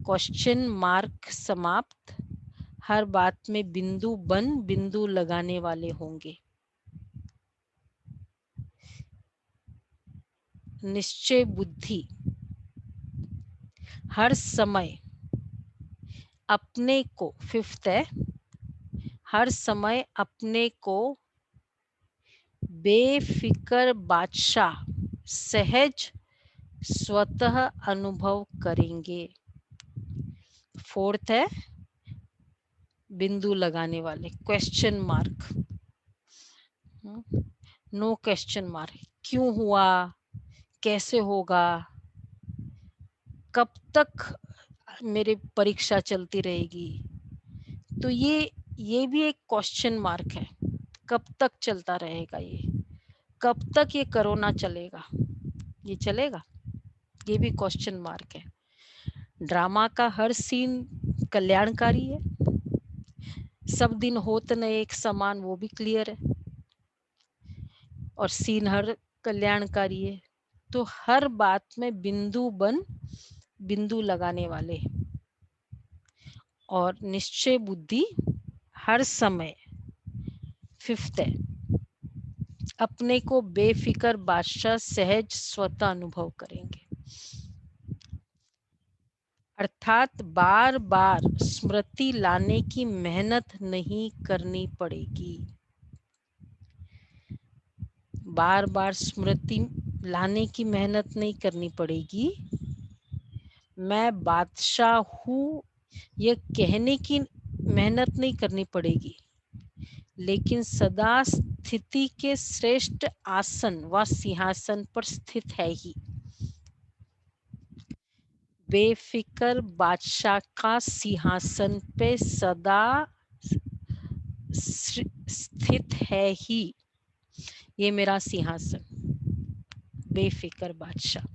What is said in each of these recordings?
Question mark समाप्त। हर बात में बिंदु बन बिंदु लगाने वाले होंगे। निश्चय बुद्धि हर समय अपने को, फिफ्थ है, हर समय अपने को बेफिक्र बादशाह सहज स्वतः अनुभव करेंगे। फोर्थ है बिंदु लगाने वाले, question mark, no question mark. क्यों हुआ, कैसे होगा, कब तक मेरी परीक्षा चलती रहेगी, तो ये भी एक क्वेश्चन मार्क है। कब तक चलता रहेगा ये, कब तक ये कोरोना चलेगा, ये चलेगा, ये भी क्वेश्चन मार्क है। ड्रामा का हर सीन कल्याणकारी है, सब दिन होत न एक समान, वो भी क्लियर है, और सीन हर कल्याणकारी है। तो हर बात में बिंदु बन बिंदु लगाने वाले, और निश्चय बुद्धि हर समय, फिफ्थ है, अपने को बेफिक्र बादशाह सहज स्वतः अनुभव करेंगे। अर्थात बार बार स्मृति लाने की मेहनत नहीं करनी पड़ेगी। बार बार स्मृति लाने की मेहनत नहीं करनी पड़ेगी। मैं बादशाह हूँ यह कहने की मेहनत नहीं करनी पड़ेगी, लेकिन सदा स्थिति के श्रेष्ठ आसन व सिंहासन पर स्थित है ही। बेफिक्र बादशाह का सिंहासन पे सदा स्थित है ही, ये मेरा सिंहासन, बेफिक्र बादशाह।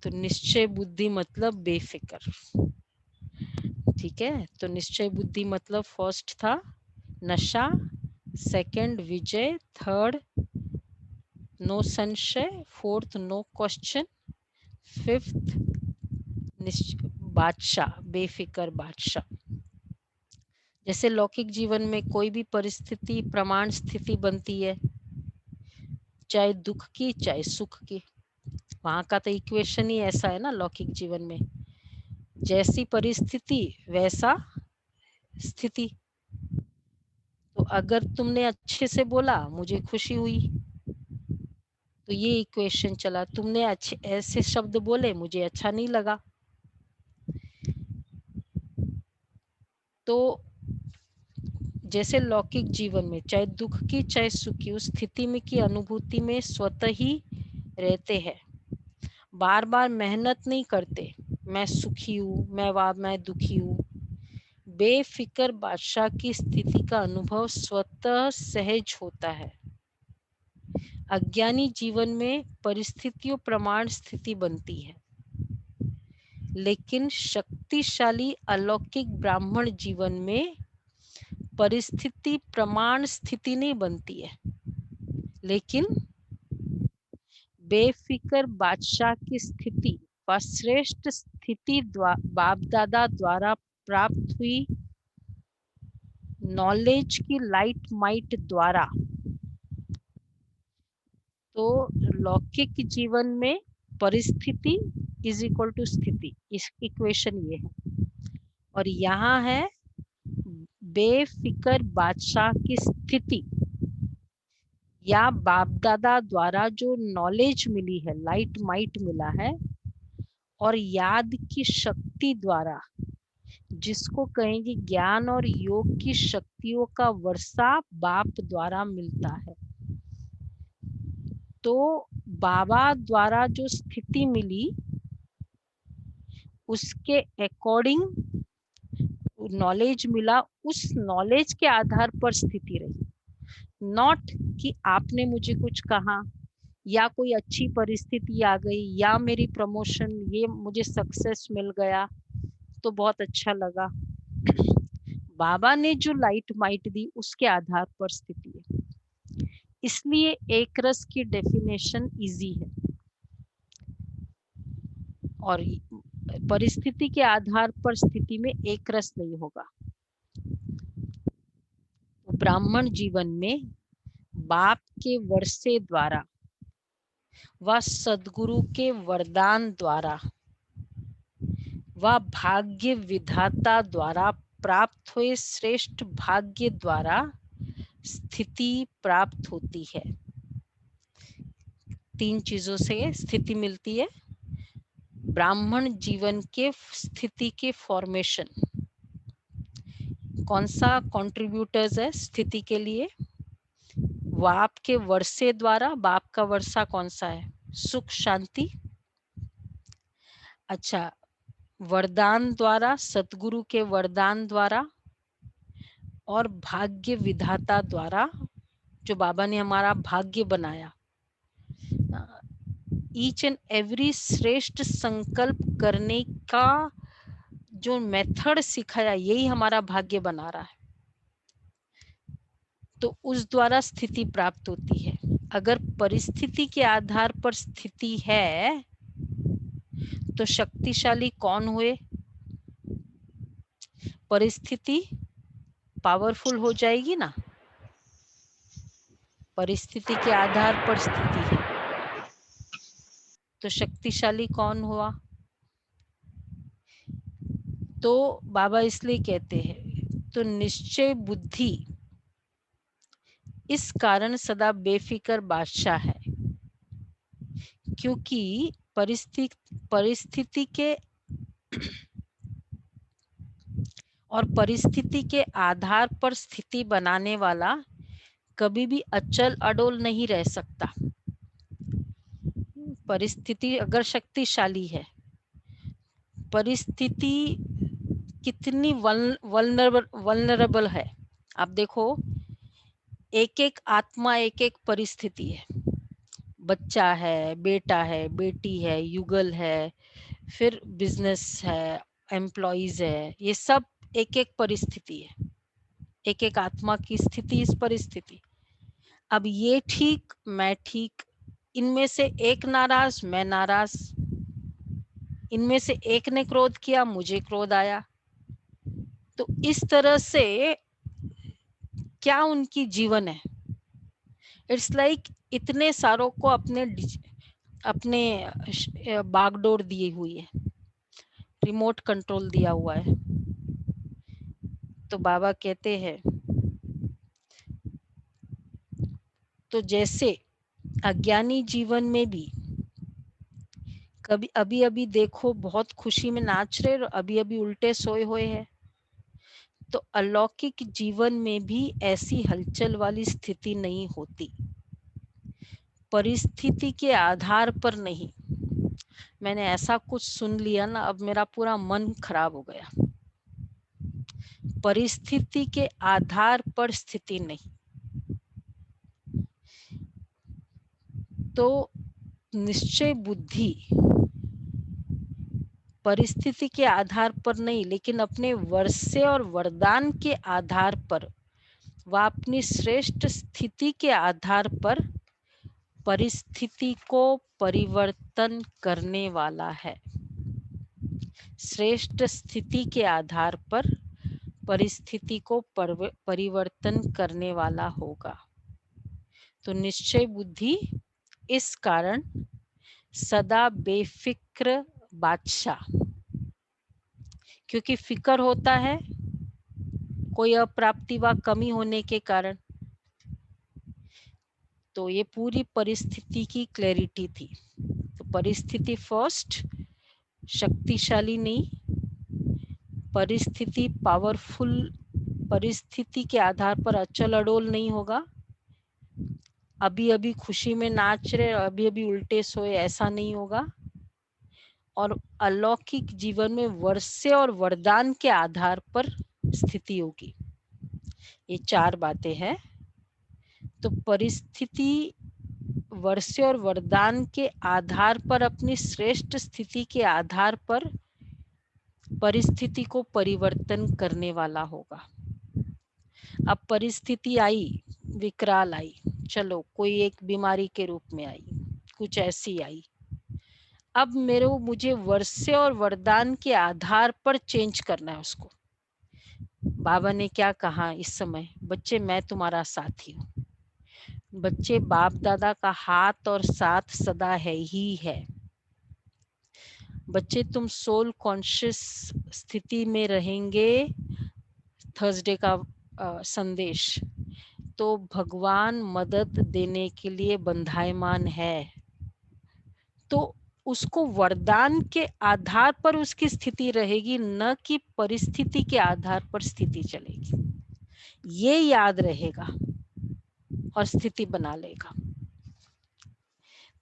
तो निश्चय बुद्धि मतलब बेफिक्र, ठीक है। तो निश्चय बुद्धि मतलब फर्स्ट था नशा, सेकंड विजय, थर्ड नो संशय, फोर्थ नो क्वेश्चन, फिफ्थ बादशाह, बेफिक्र बादशाह। जैसे लौकिक जीवन में कोई भी परिस्थिति प्रमाण स्थिति बनती है, चाहे दुख की चाहे सुख की, वहां का तो इक्वेशन ही ऐसा है ना लौकिक जीवन में, जैसी परिस्थिति वैसा स्थिति। तो अगर तुमने अच्छे से बोला मुझे खुशी हुई, तो ये इक्वेशन चला। तुमने अच्छे ऐसे शब्द बोले मुझे अच्छा नहीं लगा, तो जैसे लौकिक जीवन में चाहे दुख की चाहे सुख की, उस स्थिति में की अनुभूति में स्वतः ही रहते हैं, बार बार मेहनत नहीं करते मैं सुखी हूँ, मैं दुखी हूँ। बेफिक्र बादशाह की स्थिति का अनुभव स्वतः सहज होता है। अज्ञानी जीवन में परिस्थितियों प्रमाण स्थिति बनती है, लेकिन शक्तिशाली अलौकिक ब्राह्मण जीवन में परिस्थिति प्रमाण स्थिति नहीं बनती है, लेकिन बेफिक्र बादशाह की स्थिति व श्रेष्ठ स्थिति बाप दादा द्वारा प्राप्त हुई नॉलेज की लाइट माइट द्वारा। तो लौकिक जीवन में परिस्थिति इज इक्वल टू स्थिति, इस इक्वेशन ये है, और यहाँ है बेफिक्र बादशाह की स्थिति या बाप दादा द्वारा जो नॉलेज मिली है, लाइट माइट मिला है, और याद की शक्ति द्वारा, जिसको कहेंगे ज्ञान और योग की शक्तियों का वर्षा बाप द्वारा मिलता है। तो बाबा द्वारा जो स्थिति मिली उसके अकॉर्डिंग नॉलेज मिला, उस नॉलेज के आधार पर स्थिति रही। नॉट कि आपने मुझे कुछ कहा या कोई अच्छी परिस्थिति आ गई या मेरी प्रमोशन, ये मुझे सक्सेस मिल गया तो बहुत अच्छा लगा। बाबा ने जो लाइट माइट दी उसके आधार पर स्थिति है, इसलिए एक रस की डेफिनेशन इजी है। और परिस्थिति के आधार पर स्थिति में एक रस नहीं होगा। ब्राह्मण जीवन में बाप के वर्षे द्वारा व सद्गुरु के वरदान द्वारा व भाग्य विधाता द्वारा प्राप्त हुए श्रेष्ठ भाग्य द्वारा स्थिति प्राप्त होती है। 3 चीजों से स्थिति मिलती है। ब्राह्मण जीवन के स्थिति के फॉर्मेशन, कौन सा कंट्रीब्यूटर्स है स्थिति के लिए? बाप के वर्षे द्वारा, बाप का वर्षा कौन सा है? सुख शांति। अच्छा, वरदान द्वारा, सतगुरु के वरदान द्वारा और भाग्य विधाता द्वारा, जो बाबा ने हमारा भाग्य बनाया। ईच एंड एवरी श्रेष्ठ संकल्प करने का जो मेथड सिखाया, यही हमारा भाग्य बना रहा है। तो उस द्वारा स्थिति प्राप्त होती है। अगर परिस्थिति के आधार पर स्थिति है तो शक्तिशाली कौन हुए? परिस्थिति पावरफुल हो जाएगी ना। परिस्थिति के आधार पर स्थिति है तो शक्तिशाली कौन हुआ? तो बाबा इसलिए कहते हैं, तो निश्चय बुद्धि इस कारण सदा बेफिक्र बादशाह है, क्योंकि परिस्थिति के और परिस्थिति के आधार पर स्थिति बनाने वाला कभी भी अचल अडोल नहीं रह सकता। परिस्थिति अगर शक्तिशाली है, परिस्थिति कितनी वल्नरेबल है। आप देखो, एक एक आत्मा एक एक परिस्थिति है। बच्चा है, बेटा है, बेटी है, युगल है, फिर बिजनेस है, एम्प्लॉइज है, ये सब एक एक परिस्थिति है। एक एक आत्मा की स्थिति, इस परिस्थिति। अब ये ठीक, मैं ठीक, इनमें से एक नाराज, मैं नाराज, इनमें से एक ने क्रोध किया, मुझे क्रोध आया। तो इस तरह से क्या उनकी जीवन है? इट्स लाइक इतने सारों को अपने बागडोर दी हुई है, रिमोट कंट्रोल दिया हुआ है। तो बाबा कहते हैं, तो जैसे अज्ञानी जीवन में भी कभी अभी अभी देखो बहुत खुशी में नाच रहे और अभी अभी उल्टे सोए हुए हैं, तो अलौकिक जीवन में भी ऐसी हलचल वाली स्थिति नहीं होती। परिस्थिति के आधार पर नहीं। मैंने ऐसा कुछ सुन लिया ना, अब मेरा पूरा मन खराब हो गया। परिस्थिति के आधार पर स्थिति नहीं। तो निश्चय बुद्धि परिस्थिति के आधार पर नहीं, लेकिन अपने वर्षे और वरदान के आधार पर व अपनी श्रेष्ठ स्थिति के आधार पर परिस्थिति को परिवर्तन करने वाला है। श्रेष्ठ स्थिति के आधार पर परिस्थिति को परिवर्तन करने वाला होगा। तो निश्चय बुद्धि इस कारण सदा बेफिक्र बादशाह, क्योंकि फिक्र होता है कोई अप्राप्ति व कमी होने के कारण। तो ये पूरी परिस्थिति की क्लैरिटी थी। तो परिस्थिति फर्स्ट, शक्तिशाली नहीं, परिस्थिति पावरफुल, परिस्थिति के आधार पर अचल अडोल नहीं होगा। अभी अभी खुशी में नाच रहे, अभी अभी उल्टे सोए, ऐसा नहीं होगा। और अलौकिक जीवन में वर्षे और वरदान के आधार पर स्थिति होगी। ये 4 बातें हैं। तो परिस्थिति वर्षे और वरदान के आधार पर, अपनी श्रेष्ठ स्थिति के आधार पर परिस्थिति को परिवर्तन करने वाला होगा। अब परिस्थिति आई, विकराल आई, चलो कोई एक बीमारी के रूप में आई, कुछ ऐसी आई। अब मुझे वर्ष्य और वरदान के आधार पर चेंज करना है उसको। बाबा ने क्या कहा इस समय, बच्चे मैं तुम्हारा साथी हूँ। बच्चे बाप दादा का हाथ और साथ सदा है ही है। बच्चे तुम सोल कॉन्शियस स्थिति में रहेंगे। थर्सडे का संदेश, तो भगवान मदद देने के लिए बंधायमान है। तो उसको वरदान के आधार पर उसकी स्थिति रहेगी, न कि परिस्थिति के आधार पर स्थिति चलेगी। ये याद रहेगा और स्थिति बना लेगा।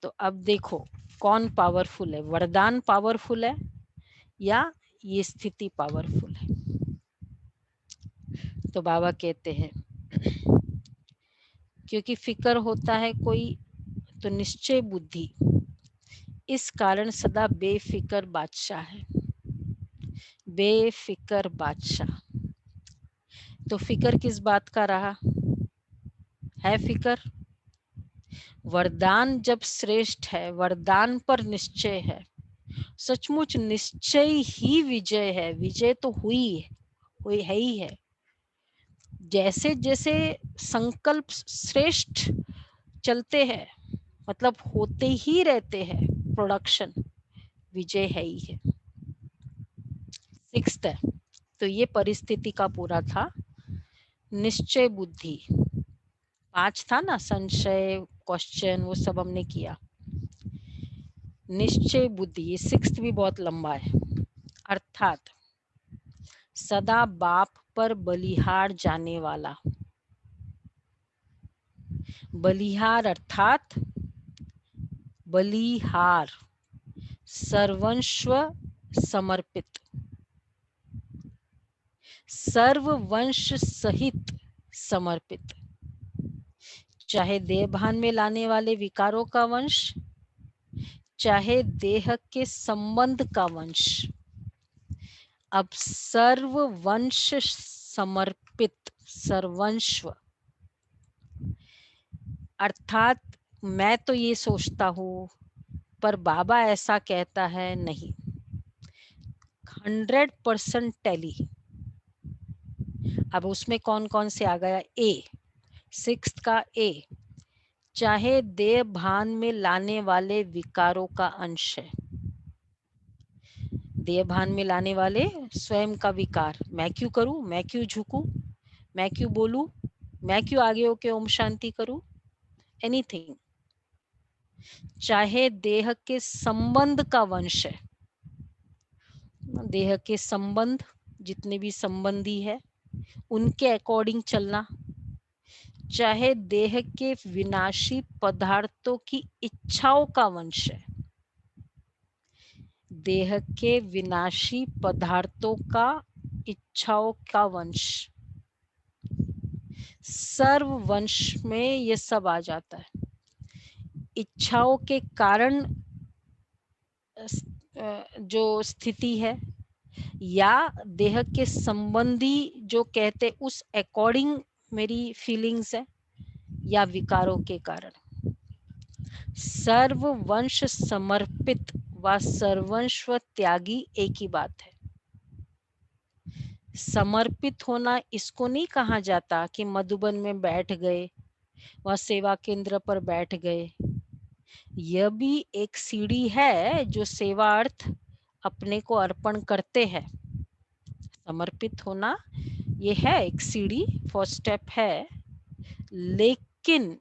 तो अब देखो कौन पावरफुल है, वरदान पावरफुल है या ये स्थिति पावरफुल है। तो बाबा कहते हैं क्योंकि फिक्र होता है कोई तो निश्चय बुद्धि, इस कारण सदा बेफिक्र बादशाह है। बेफिक्र बादशाह। तो फिक्र किस बात का रहा है? फिक्र वरदान जब श्रेष्ठ है, वरदान पर निश्चय है, सचमुच निश्चय ही विजय है। विजय तो हुई है ही है। जैसे जैसे संकल्प श्रेष्ठ चलते हैं, मतलब होते ही रहते हैं, प्रोडक्शन विजय है ही है। 6th है। तो ये परिस्थिति का पूरा था। निश्चय बुद्धि 5 था ना, संशय, क्वेश्चन, वो सब हमने किया। निश्चय बुद्धि, ये 6th भी बहुत लंबा है। अर्थात सदा बाप पर बलिहार जाने वाला। बलिहार अर्थात बलिहार, सर्वस्व समर्पित, सर्ववंश सहित समर्पित। चाहे देहभान में लाने वाले विकारों का वंश, चाहे देह के संबंध का वंश, अब सर्ववंश समर्पित, सर्वस्व। अर्थात मैं तो ये सोचता हूँ पर बाबा ऐसा कहता है, नहीं। 100% टैली। अब उसमें कौन कौन से आ गया? ए, 6th का ए, चाहे देह भान में लाने वाले विकारों का अंश है। देह भान में लाने वाले स्वयं का विकार, मैं क्यों करूं, मैं क्यों झुकूं, मैं क्यों बोलूं, मैं क्यों आगे होके ओम शांति करूं, एनीथिंग। चाहे देह के संबंध का वंश है, देह के संबंध, जितने भी संबंधी है उनके अकॉर्डिंग चलना, चाहे देह के विनाशी पदार्थों की इच्छाओं का वंश है। देह के विनाशी पदार्थों का इच्छाओं का वंश, सर्व वंश में ये सब आ जाता है। इच्छाओं के कारण जो स्थिति है, या देह के संबंधी जो कहते उस अकॉर्डिंग मेरी फीलिंग्स है, या विकारों के कारण। सर्ववंश समर्पित व सर्वस्व त्यागी एक ही बात है। समर्पित होना इसको नहीं कहा जाता कि मधुबन में बैठ गए, वह सेवा केंद्र पर बैठ गए। यह भी एक सीढ़ी है जो सेवा अर्थ अपने को अर्पण करते हैं। समर्पित होना ये है एक सीढ़ी, फर्स्ट स्टेप है, लेकिन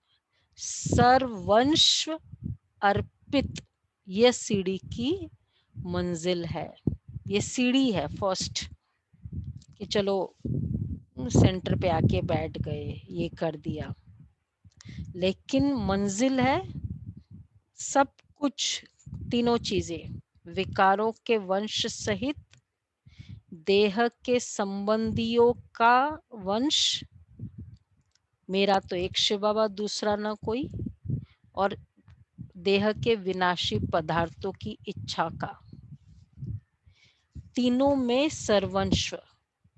सर्वस्व अर्पित ये सीढ़ी की मंजिल है। ये सीढ़ी है फर्स्ट, कि चलो सेंटर पे आके बैठ गए, ये कर दिया, लेकिन मंजिल है सब कुछ, तीनों चीजें, विकारों के वंश सहित, देह के संबंधियों का वंश, मेरा तो एक शिव बाबा दूसरा ना कोई, और देह के विनाशी पदार्थों की इच्छा का। तीनों में सर्वस्व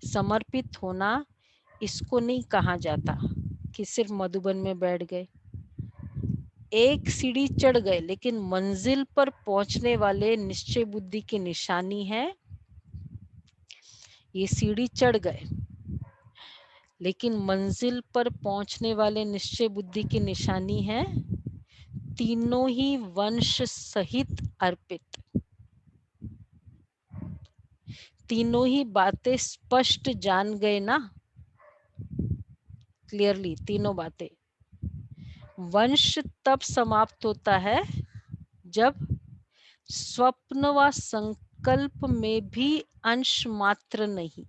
समर्पित होना इसको नहीं कहा जाता कि सिर्फ मधुबन में बैठ गए। एक सीढ़ी चढ़ गए, लेकिन मंजिल पर पहुंचने वाले निश्चय बुद्धि की निशानी है, ये सीढ़ी चढ़ गए लेकिन मंजिल पर पहुंचने वाले निश्चय बुद्धि की निशानी है तीनों ही वंश सहित अर्पित। तीनों ही बातें स्पष्ट जान गए ना, क्लियरली तीनों बातें। वंश तब समाप्त होता है जब स्वप्न व संकल्प में भी अंश मात्र नहीं।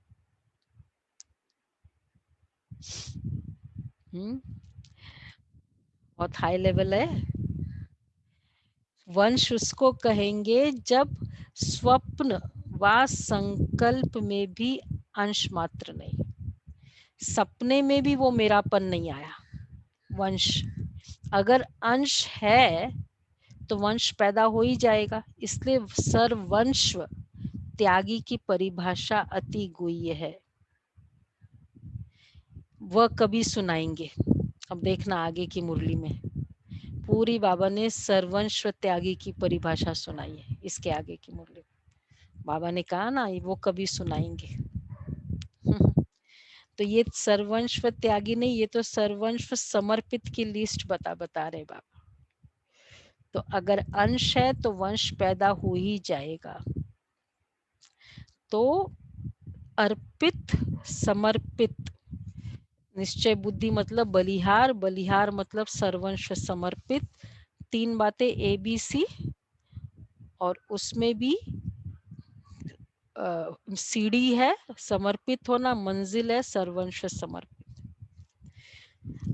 बहुत हाई लेवल है। वंश उसको कहेंगे जब स्वप्न व संकल्प में भी अंश मात्र नहीं, सपने में भी वो मेरापन नहीं आया। वंश अगर अंश है तो वंश पैदा हो ही जाएगा, इसलिए सर्ववंश त्यागी की परिभाषा अति गुह्य है। वह कभी सुनाएंगे, अब देखना आगे की मुरली में पूरी बाबा ने सर्वंश त्यागी की परिभाषा सुनाई है। इसके आगे की मुरली बाबा ने कहा ना वो कभी सुनाएंगे। तो ये सर्वंश त्यागी नहीं, ये तो सर्वंश समर्पित की लिस्ट बता रहे बाबा। तो अगर अंश है तो वंश पैदा हो ही जाएगा। तो अर्पित समर्पित, निश्चय बुद्धि मतलब बलिहार, बलिहार मतलब सर्वंश समर्पित। तीन बातें ABC, और उसमें भी सीढ़ी है समर्पित होना, मंजिल है सर्वंश समर्पित।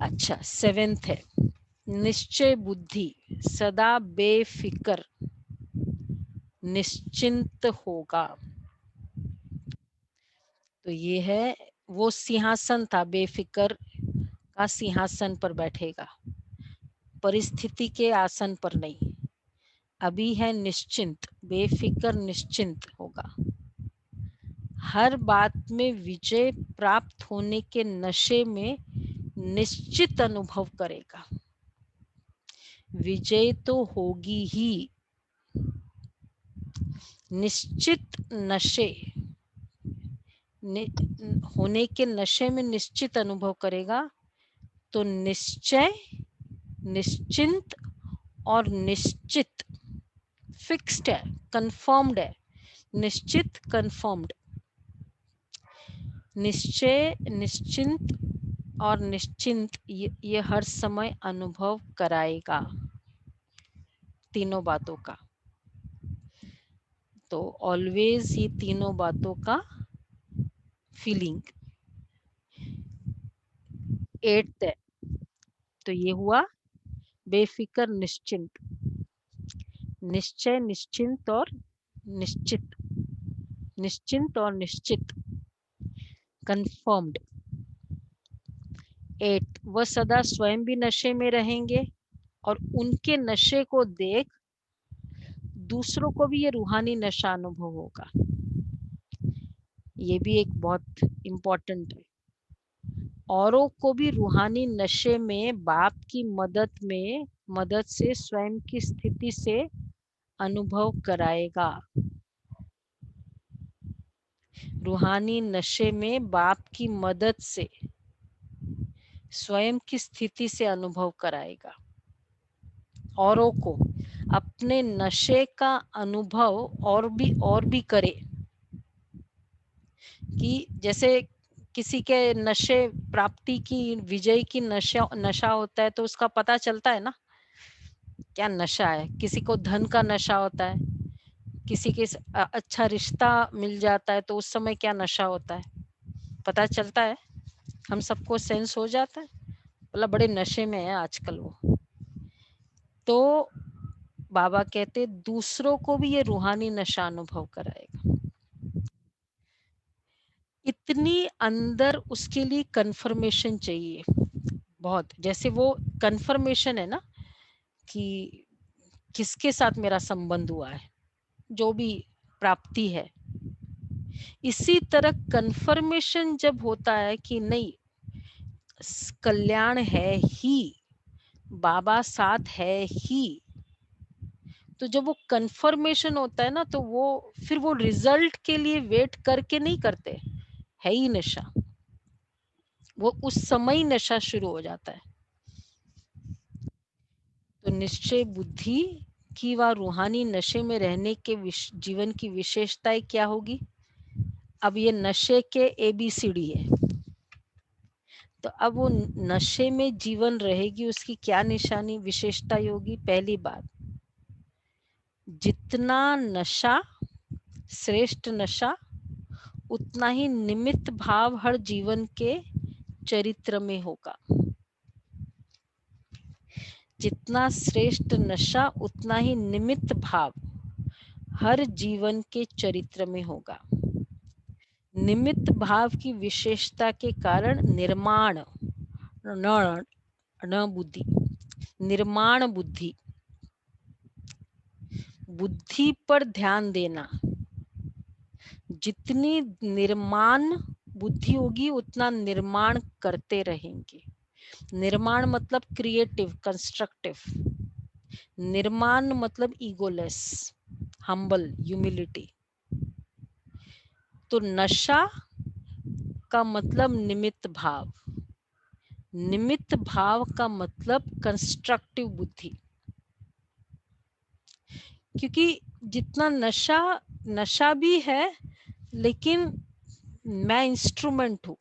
अच्छा, 7th है निश्चय बुद्धि सदा बेफिक्र निश्चिंत होगा। तो ये है वो सिंहासन था, बेफिक्र का सिंहासन पर बैठेगा, परिस्थिति के आसन पर नहीं। अभी है निश्चिंत, बेफिक्र निश्चिंत होगा। हर बात में विजय प्राप्त होने के नशे में निश्चित अनुभव करेगा। विजय तो होगी ही, निश्चित नशे होने के नशे में निश्चित अनुभव करेगा। तो निश्चय, निश्चिंत और निश्चित फिक्स्ड है, कंफर्म्ड है। निश्चित कंफर्म्ड, निश्चय निश्चिंत और निश्चिंत ये हर समय अनुभव कराएगा तीनों बातों का। तो ऑलवेज ये तीनों बातों का फीलिंग। 8th है, तो ये हुआ बेफिक्र निश्चिंत, निश्चय निश्चिंत और निश्चित, निश्चिंत और निश्चित कंफर्म्ड। 8 वह सदा स्वयं भी नशे में रहेंगे और उनके नशे को देख दूसरों को भी ये रूहानी नशा अनुभव होगा। ये भी एक बहुत इम्पोर्टेंट है। औरों को भी रूहानी नशे में बाप की मदद से स्वयं की स्थिति से अनुभव कराएगा। रूहानी नशे में बाप की मदद से स्वयं की स्थिति से अनुभव कराएगा। औरों को अपने नशे का अनुभव और भी करे। कि जैसे किसी के नशे प्राप्ति की, विजय की नशा होता है तो उसका पता चलता है ना क्या नशा है। किसी को धन का नशा होता है, किसी के अच्छा रिश्ता मिल जाता है तो उस समय क्या नशा होता है पता चलता है, हम सबको सेंस हो जाता है, मतलब बड़े नशे में है आजकल वो। तो बाबा कहते दूसरों को भी ये रूहानी नशा अनुभव कराएगा। इतनी अंदर उसके लिए कंफर्मेशन चाहिए बहुत। जैसे वो कंफर्मेशन है ना कि किसके साथ मेरा संबंध हुआ है, जो भी प्राप्ति है, इसी तरह कंफर्मेशन जब होता है कि नहीं कल्याण है ही, बाबा साथ है ही। तो जब वो कंफर्मेशन होता है ना, तो वो फिर वो रिजल्ट के लिए वेट करके नहीं करते, है ही नशा, वो उस समय ही नशा शुरू हो जाता है। तो निश्चय बुद्धि की व रूहानी नशे में रहने के जीवन की विशेषताएं क्या होगी? अब ये नशे के ABCD है। तो अब वो नशे में जीवन रहेगी, उसकी क्या निशानी विशेषता होगी? पहली बात, जितना नशा, श्रेष्ठ नशा, उतना ही निमित्त भाव हर जीवन के चरित्र में होगा। जितना श्रेष्ठ नशा, उतना ही निमित्त भाव हर जीवन के चरित्र में होगा। निमित्त भाव की विशेषता के कारण निर्माण न बुद्धि, निर्माण बुद्धि, बुद्धि पर ध्यान देना। जितनी निर्माण बुद्धि होगी उतना निर्माण करते रहेंगे। निर्माण मतलब क्रिएटिव, कंस्ट्रक्टिव। निर्माण मतलब ईगोलेस, हम्बल, ह्यूमिलिटी। तो नशा का मतलब निमित्त भाव, निमित्त भाव का मतलब कंस्ट्रक्टिव बुद्धि। क्योंकि जितना नशा, नशा भी है लेकिन मैं इंस्ट्रूमेंट हूं।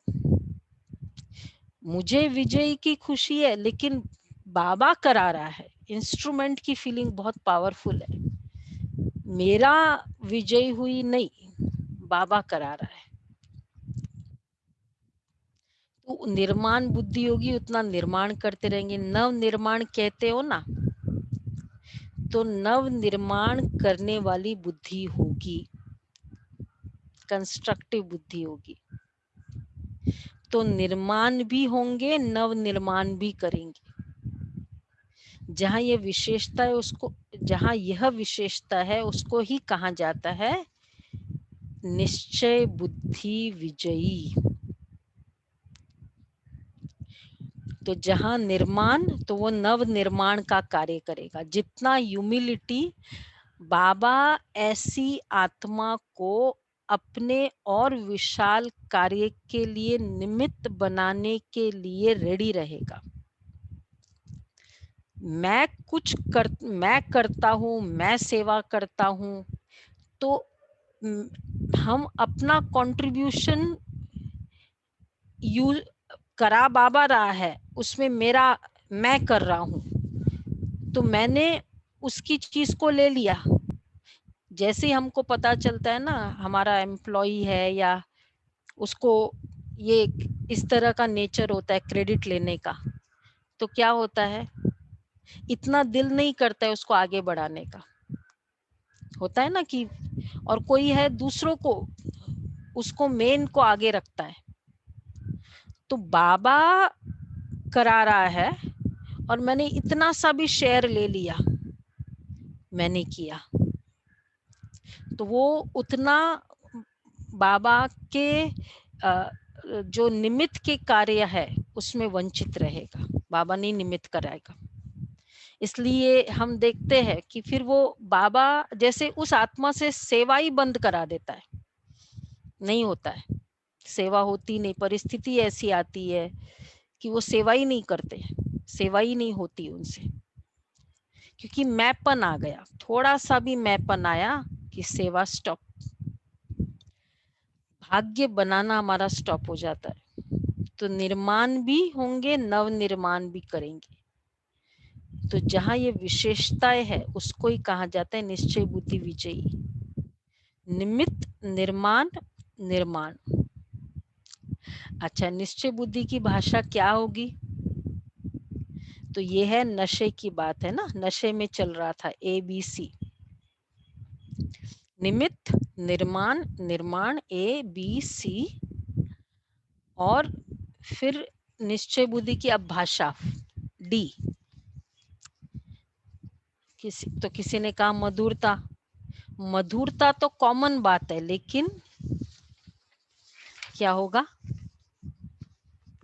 मुझे विजय की खुशी है लेकिन बाबा करा रहा है। इंस्ट्रूमेंट की फीलिंग बहुत पावरफुल है। मेरा विजय हुई नहीं, बाबा करा रहा है। तो निर्माण बुद्धि होगी, उतना निर्माण करते रहेंगे। नव निर्माण कहते हो ना, तो नव निर्माण करने वाली बुद्धि होगी, कंस्ट्रक्टिव बुद्धि होगी। तो निर्माण भी होंगे, नव निर्माण भी करेंगे। जहां ये विशेषता है उसको, जहां यह विशेषता है उसको ही कहा जाता है निश्चय बुद्धि विजयी। तो जहां निर्माण, तो वो नव निर्माण का कार्य करेगा। जितना ह्यूमिलिटी, बाबा ऐसी आत्मा को अपने और विशाल कार्य के लिए निमित्त बनाने के लिए रेडी रहेगा। मैं करता हूँ, मैं सेवा करता हूँ, तो हम अपना कंट्रीब्यूशन यूज करा बाबा रहा है, उसमें मेरा मैं कर रहा हूँ, तो मैंने उसकी चीज को ले लिया। जैसे हमको पता चलता है ना हमारा एम्प्लॉई है या उसको ये इस तरह का नेचर होता है क्रेडिट लेने का, तो क्या होता है, इतना दिल नहीं करता है उसको आगे बढ़ाने का। होता है ना कि, और कोई है दूसरों को, उसको मेन को आगे रखता है। तो बाबा करा रहा है और मैंने इतना सा भी शेयर ले लिया, मैंने किया, तो वो उतना बाबा के जो निमित्त के कार्य है उसमें वंचित रहेगा, बाबा नहीं निमित्त कराएगा। इसलिए हम देखते हैं कि फिर वो बाबा जैसे उस आत्मा से सेवा ही बंद करा देता है, नहीं होता है, सेवा होती नहीं, परिस्थिति ऐसी आती है कि वो सेवा ही नहीं करते, सेवा ही नहीं होती उनसे, क्योंकि मैपन आ गया, थोड़ा सा भी मैपन आया कि सेवा स्टॉप, भाग्य बनाना हमारा स्टॉप हो जाता है। तो निर्माण भी होंगे, नव निर्माण भी करेंगे। तो जहां ये विशेषताएं है उसको ही कहा जाता है निश्चय बुद्धि विजयी। निमित्त, निर्माण, निर्माण। अच्छा, निश्चय बुद्धि की भाषा क्या होगी? तो ये है नशे की बात है ना, नशे में चल रहा था ABC, निमित्त, निर्माण, निर्माण, ABC, और फिर निश्चय बुद्धि की अब भाषा D। किसी ने कहा मधुरता, मधुरता तो कॉमन बात है, लेकिन क्या होगा,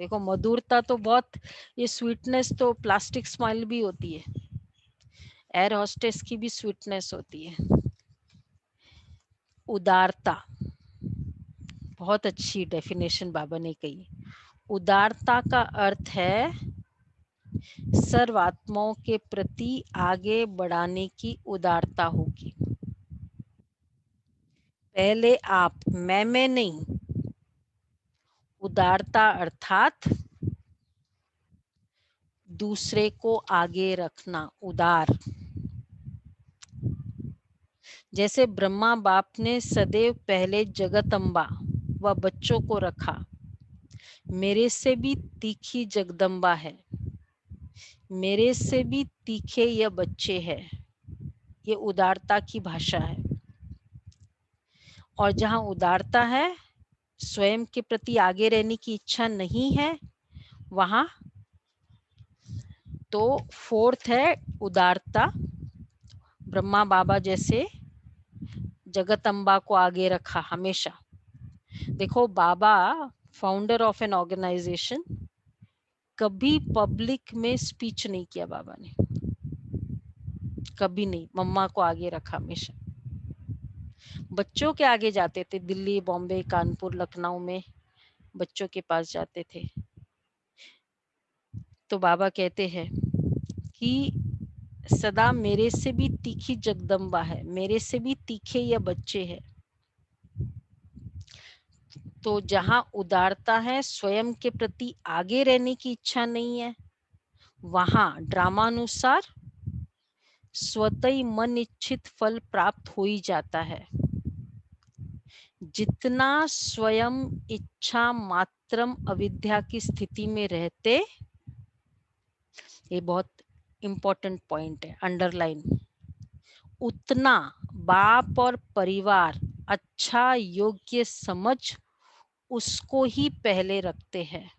देखो मधुरता तो बहुत, ये स्वीटनेस तो प्लास्टिक स्माइल भी होती है, एयर होस्टेस की भी स्वीटनेस होती है। उदारता, बहुत अच्छी डेफिनेशन बाबा ने कही। उदारता का अर्थ है सर्व आत्माओं के प्रति आगे बढ़ाने की उदारता होगी। पहले आप, मैं नहीं। उदारता अर्थात दूसरे को आगे रखना, उदार। जैसे ब्रह्मा बाप ने सदैव पहले जगदम्बा व बच्चों को रखा, मेरे से भी तीखी जगदम्बा है, मेरे से भी तीखे ये बच्चे हैं, ये उदारता की भाषा है। और जहां उदारता है, स्वयं के प्रति आगे रहने की इच्छा नहीं है, वहां तो फोर्थ है उदारता। ब्रह्मा बाबा जैसे जगदम्बा को आगे रखा हमेशा। देखो बाबा फाउंडर ऑफ एन ऑर्गेनाइजेशन, कभी पब्लिक में स्पीच नहीं किया बाबा ने, कभी नहीं। मम्मा को आगे रखा हमेशा। बच्चों के आगे जाते थे, दिल्ली, बॉम्बे, कानपुर, लखनऊ में बच्चों के पास जाते थे। तो बाबा कहते हैं कि सदा मेरे से भी तीखी जगदम्बा है, मेरे से भी तीखे ये बच्चे हैं। तो जहां उदारता है, स्वयं के प्रति आगे रहने की इच्छा नहीं है, वहां ड्रामानुसार स्वतः ही मन इच्छित फल प्राप्त हो ही जाता है। जितना स्वयं इच्छा मात्रम अविद्या की स्थिति में रहते, ये बहुत इंपॉर्टेंट पॉइंट है, अंडरलाइन, उतना बाप और परिवार अच्छा योग्य समझ उसको ही पहले रखते हैं।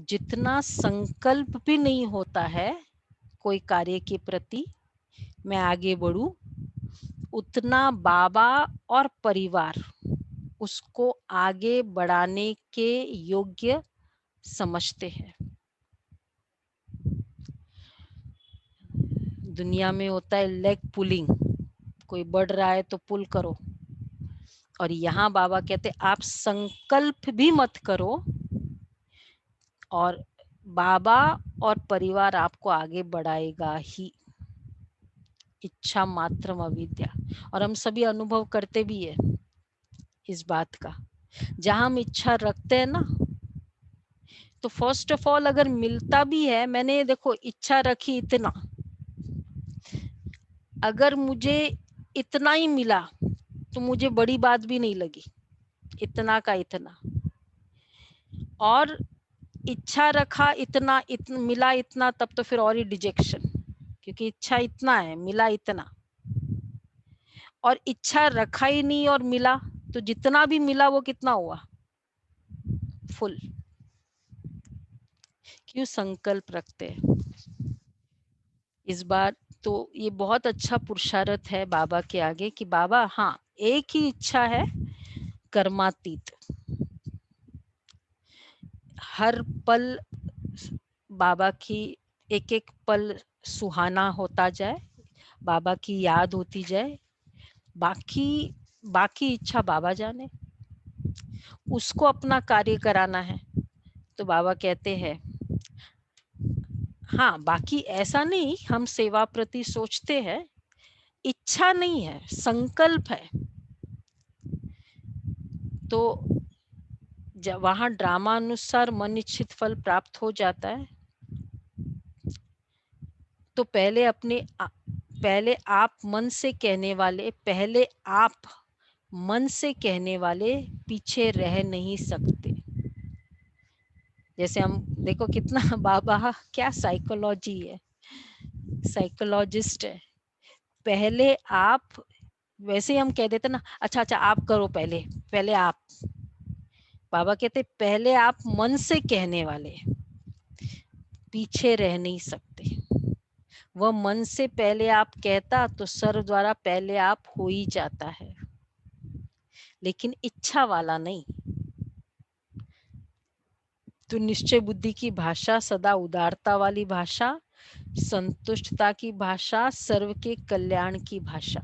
जितना संकल्प भी नहीं होता है कोई कार्य के प्रति मैं आगे बढ़ूं, उतना बाबा और परिवार उसको आगे बढ़ाने के योग्य समझते हैं। दुनिया में होता है लेग पुलिंग, कोई बढ़ रहा है तो पुल करो। और यहाँ बाबा कहते आप संकल्प भी मत करो, और बाबा और परिवार आपको आगे बढ़ाएगा ही। इच्छा मात्र अविद्या, और हम सभी अनुभव करते भी है इस बात का। जहां हम इच्छा रखते हैं ना, तो फर्स्ट ऑफ ऑल अगर मिलता भी है, मैंने देखो इच्छा रखी इतना, अगर मुझे इतना ही मिला तो मुझे बड़ी बात भी नहीं लगी, इतना का इतना। और इच्छा रखा इतना, मिला इतना, तब तो फिर और ही डिजेक्शन, क्योंकि इच्छा इतना है, मिला इतना। और इच्छा रखा ही नहीं और मिला, तो जितना भी मिला वो कितना हुआ, फुल। क्यों संकल्प रखते हैं इस बार। तो ये बहुत अच्छा पुरुषार्थ है बाबा के आगे कि बाबा हाँ, एक ही इच्छा है, कर्मातीत। हर पल बाबा की, एक एक पल सुहाना होता जाए, बाबा की याद होती जाए, बाकी बाकी इच्छा बाबा जाने, उसको अपना कार्य कराना है। तो बाबा कहते हैं हाँ, बाकी ऐसा नहीं हम सेवा प्रति सोचते हैं, इच्छा नहीं है, संकल्प है। तो जब वहां ड्रामा अनुसार मन इच्छित फल प्राप्त हो जाता है, तो पहले आप मन से कहने वाले, पहले आप मन से कहने वाले पीछे रह नहीं सकते। जैसे हम देखो कितना बाबा क्या साइकोलॉजी है, साइकोलॉजिस्ट है। पहले आप, वैसे ही हम कह देते ना, अच्छा अच्छा आप करो, पहले पहले आप। बाबा कहते पहले आप मन से कहने वाले पीछे रह नहीं सकते। वह मन से पहले आप कहता तो सर्व द्वारा पहले आप हो ही जाता है, लेकिन इच्छा वाला नहीं। तो निश्चय बुद्धि की भाषा सदा उदारता वाली भाषा, संतुष्टता की भाषा, सर्व के कल्याण की भाषा।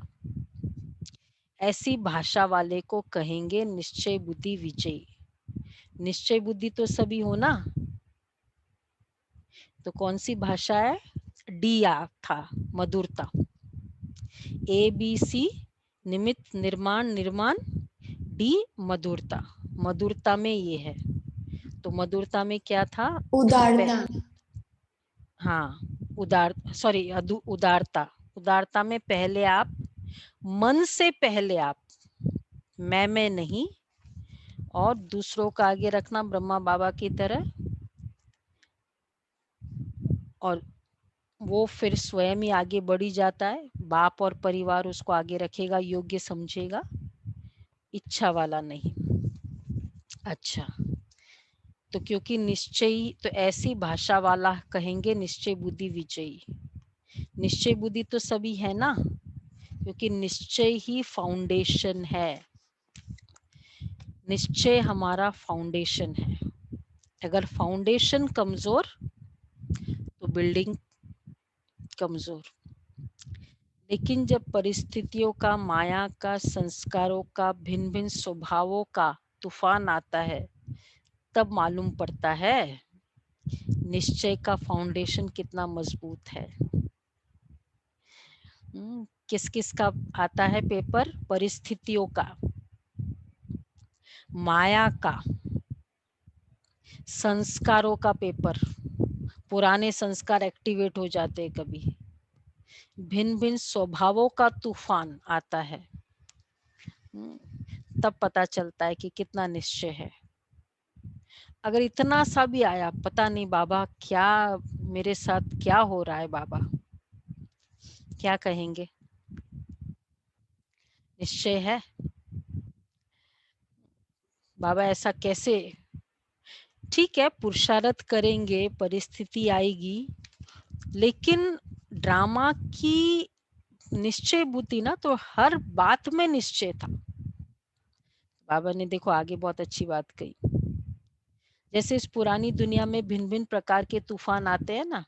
ऐसी भाषा वाले को कहेंगे निश्चय बुद्धि विजयी। निश्चय बुद्धि तो सभी हो ना, तो कौन सी भाषा है? डी आ था, मधुरता। ए बी सी निमित्त निर्माण निर्माण, डी मधुरता। मधुरता में ये है, तो मधुरता में क्या था? उदारता। हाँ, उदारता। उदारता में पहले आप मन से पहले आप मैं नहीं, और दूसरों का आगे रखना ब्रह्मा बाबा की तरह, और वो फिर स्वयं ही आगे बढ़ी जाता है। बाप और परिवार उसको आगे रखेगा, योग्य समझेगा, इच्छा वाला नहीं। अच्छा, तो क्योंकि निश्चयी, तो ऐसी भाषा वाला कहेंगे निश्चय बुद्धि विजयी। निश्चय बुद्धि तो सभी है ना, क्योंकि निश्चय ही फाउंडेशन है। निश्चय हमारा फाउंडेशन है। अगर फाउंडेशन कमजोर तो बिल्डिंग कमजोर। लेकिन जब परिस्थितियों का, माया का, संस्कारों का, भिन्न भिन्न स्वभावों का तूफान आता है, तब मालूम पड़ता है निश्चय का फाउंडेशन कितना मजबूत है। किस किस का आता है पेपर? परिस्थितियों का, माया का, संस्कारों का पेपर। पुराने संस्कार एक्टिवेट हो जाते हैं कभी। भिन्न भिन्न स्वभावों का तूफान आता है, तब पता चलता है कि कितना निश्चय है। अगर इतना सा भी आया, पता नहीं बाबा क्या मेरे साथ क्या हो रहा है, बाबा क्या कहेंगे? निश्चय है बाबा, ऐसा कैसे? ठीक है, पुरुषार्थ करेंगे, परिस्थिति आएगी, लेकिन ड्रामा की निश्चय बुद्धि ना, तो हर बात में निश्चय था। बाबा ने देखो आगे बहुत अच्छी बात कही। जैसे इस पुरानी दुनिया में भिन्न भिन्न प्रकार के तूफान आते हैं ना,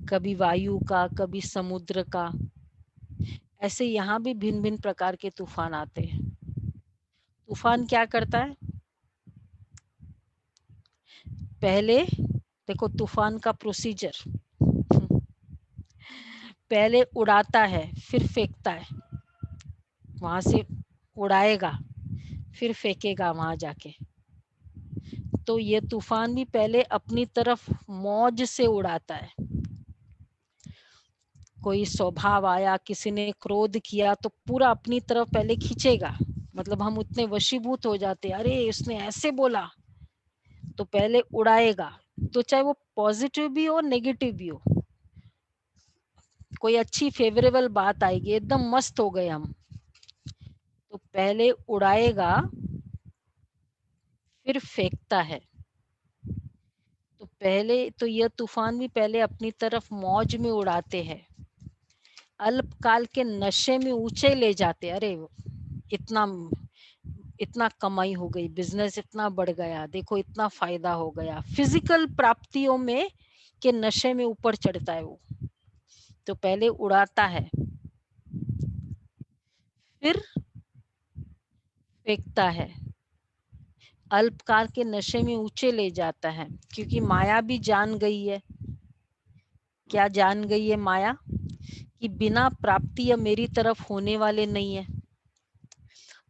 कभी वायु का, कभी समुद्र का, ऐसे यहाँ भी भिन्न भिन्न प्रकार के तूफान आते हैं। तूफान क्या करता है? पहले देखो तूफान का प्रोसीजर, पहले उड़ाता है, फिर फेंकता है, वहां से उड़ाएगा, फिर फेंकेगा वहां जाके। तो ये तूफान भी पहले अपनी तरफ मौज से उड़ाता है। कोई स्वभाव आया, किसी ने क्रोध किया, तो पूरा अपनी तरफ पहले खींचेगा। मतलब हम उतने वशीभूत हो जाते, अरे उसने ऐसे बोला, तो पहले उड़ाएगा। तो चाहे वो पॉजिटिव भी हो, नेगेटिव भी हो, कोई अच्छी फेवरेबल बात आएगी, एकदम मस्त हो गए हम, तो पहले उड़ाएगा, फिर फेंकता है। तो पहले तो यह तूफान भी पहले अपनी तरफ मौज में उड़ाते हैं, अल्पकाल के नशे में ऊंचे ले जाते, अरे इतना इतना कमाई हो गई, बिजनेस इतना बढ़ गया, देखो इतना फायदा हो गया, फिजिकल प्राप्तियों में के नशे में ऊपर चढ़ता है वो। तो पहले उड़ाता है, फिर फेंकता है, अल्पकाल के नशे में ऊंचे ले जाता है। क्योंकि माया भी जान गई है, क्या जान गई है माया? कि बिना प्राप्ति या मेरी तरफ होने वाले नहीं है।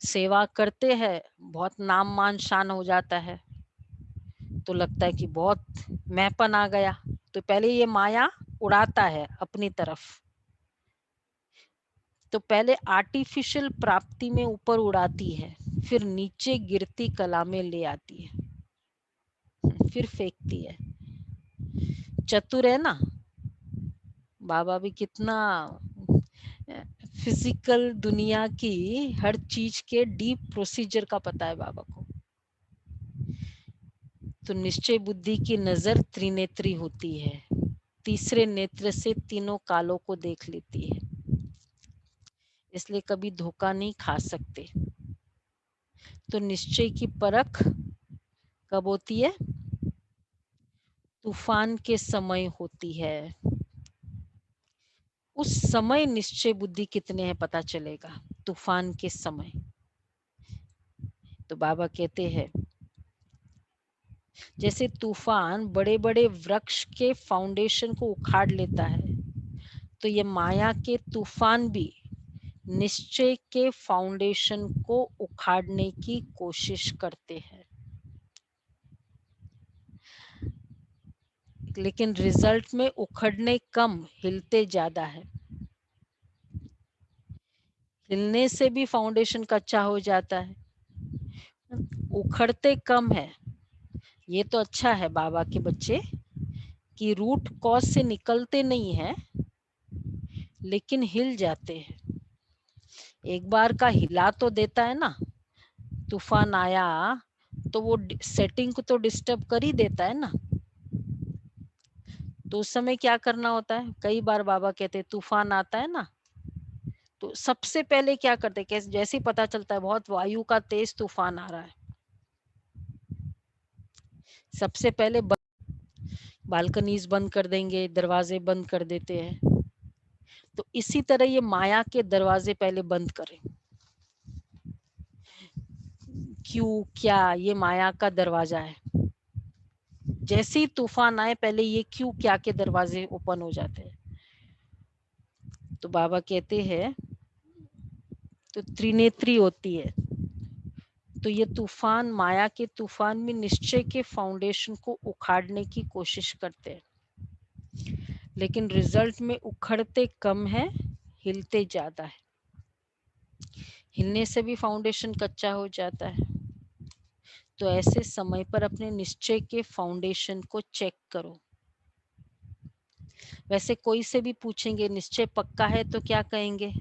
सेवा करते हैं, बहुत नाम मान शान हो जाता है, तो लगता है कि बहुत मैंपन आ गया। तो पहले ये माया उड़ाता है अपनी तरफ, तो पहले आर्टिफिशियल प्राप्ति में ऊपर उड़ाती है, फिर नीचे गिरती कला में ले आती है, फिर फेंकती है। चतुर है ना बाबा भी, कितना फिजिकल दुनिया की हर चीज के डीप प्रोसीजर का पता है बाबा को। तो निश्चय बुद्धि की नजर त्रिनेत्री होती है, तीसरे नेत्र से तीनों कालों को देख लेती है, इसलिए कभी धोखा नहीं खा सकते। तो निश्चय की परख कब होती है? तूफान के समय होती है, उस समय निश्चय बुद्धि कितने हैं पता चलेगा। तूफान के समय तो बाबा कहते हैं जैसे तूफान बड़े बड़े वृक्ष के फाउंडेशन को उखाड़ लेता है, तो ये माया के तूफान भी निश्चय के फाउंडेशन को उखाड़ने की कोशिश करते हैं, लेकिन रिजल्ट में उखड़ने कम, हिलते ज्यादा है। हिलने से भी फाउंडेशन कच्चा हो जाता है, उखड़ते कम है। ये तो अच्छा है बाबा के बच्चे कि रूट कॉज से निकलते नहीं है, लेकिन हिल जाते हैं। एक बार का हिला तो देता है ना, तूफान आया तो वो सेटिंग को तो डिस्टर्ब कर ही देता है ना। तो उस समय क्या करना होता है, कई बार बाबा कहते हैं तूफान आता है ना, तो सबसे पहले क्या करते हैं, कैसे जैसे ही पता चलता है बहुत वायु का तेज तूफान आ रहा है, सबसे पहले बालकनीज बंद कर देंगे, दरवाजे बंद कर देते हैं। तो इसी तरह ये माया के दरवाजे पहले बंद करें। क्यों, क्या, ये माया का दरवाजा है। जैसे ही तूफान आए पहले ये क्यों क्या के दरवाजे ओपन हो जाते हैं। तो बाबा कहते हैं तो त्रिनेत्री होती है, तो ये तूफान माया के तूफान में निश्चय के फाउंडेशन को उखाड़ने की कोशिश करते हैं, लेकिन रिजल्ट में उखड़ते कम है, हिलते ज्यादा है। हिलने से भी फाउंडेशन कच्चा हो जाता है। तो ऐसे समय पर अपने निश्चय के फाउंडेशन को चेक करो। वैसे कोई से भी पूछेंगे निश्चय पक्का है तो क्या कहेंगे,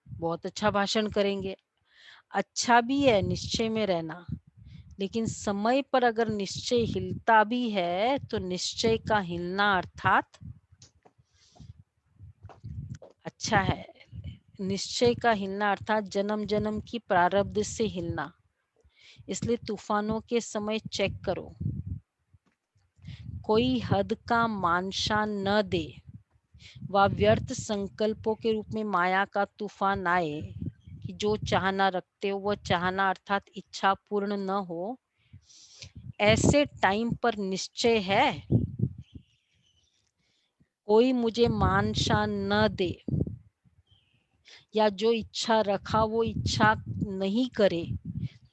बहुत अच्छा भाषण करेंगे। अच्छा भी है निश्चय में रहना, लेकिन समय पर अगर निश्चय हिलता भी है तो निश्चय का हिलना अर्थात अच्छा है। निश्चय का हिलना अर्थात जन्म जन्म की प्रारब्ध से हिलना। इसलिए तूफानों के समय चेक करो, कोई हद का मानशान न दे, व व्यर्थ संकल्पों के रूप में माया का तूफान आए कि जो चाहना रखते हो वह चाहना अर्थात इच्छा पूर्ण न हो। ऐसे टाइम पर निश्चय है, कोई मुझे मान शान न दे, या जो इच्छा रखा वो इच्छा नहीं करे,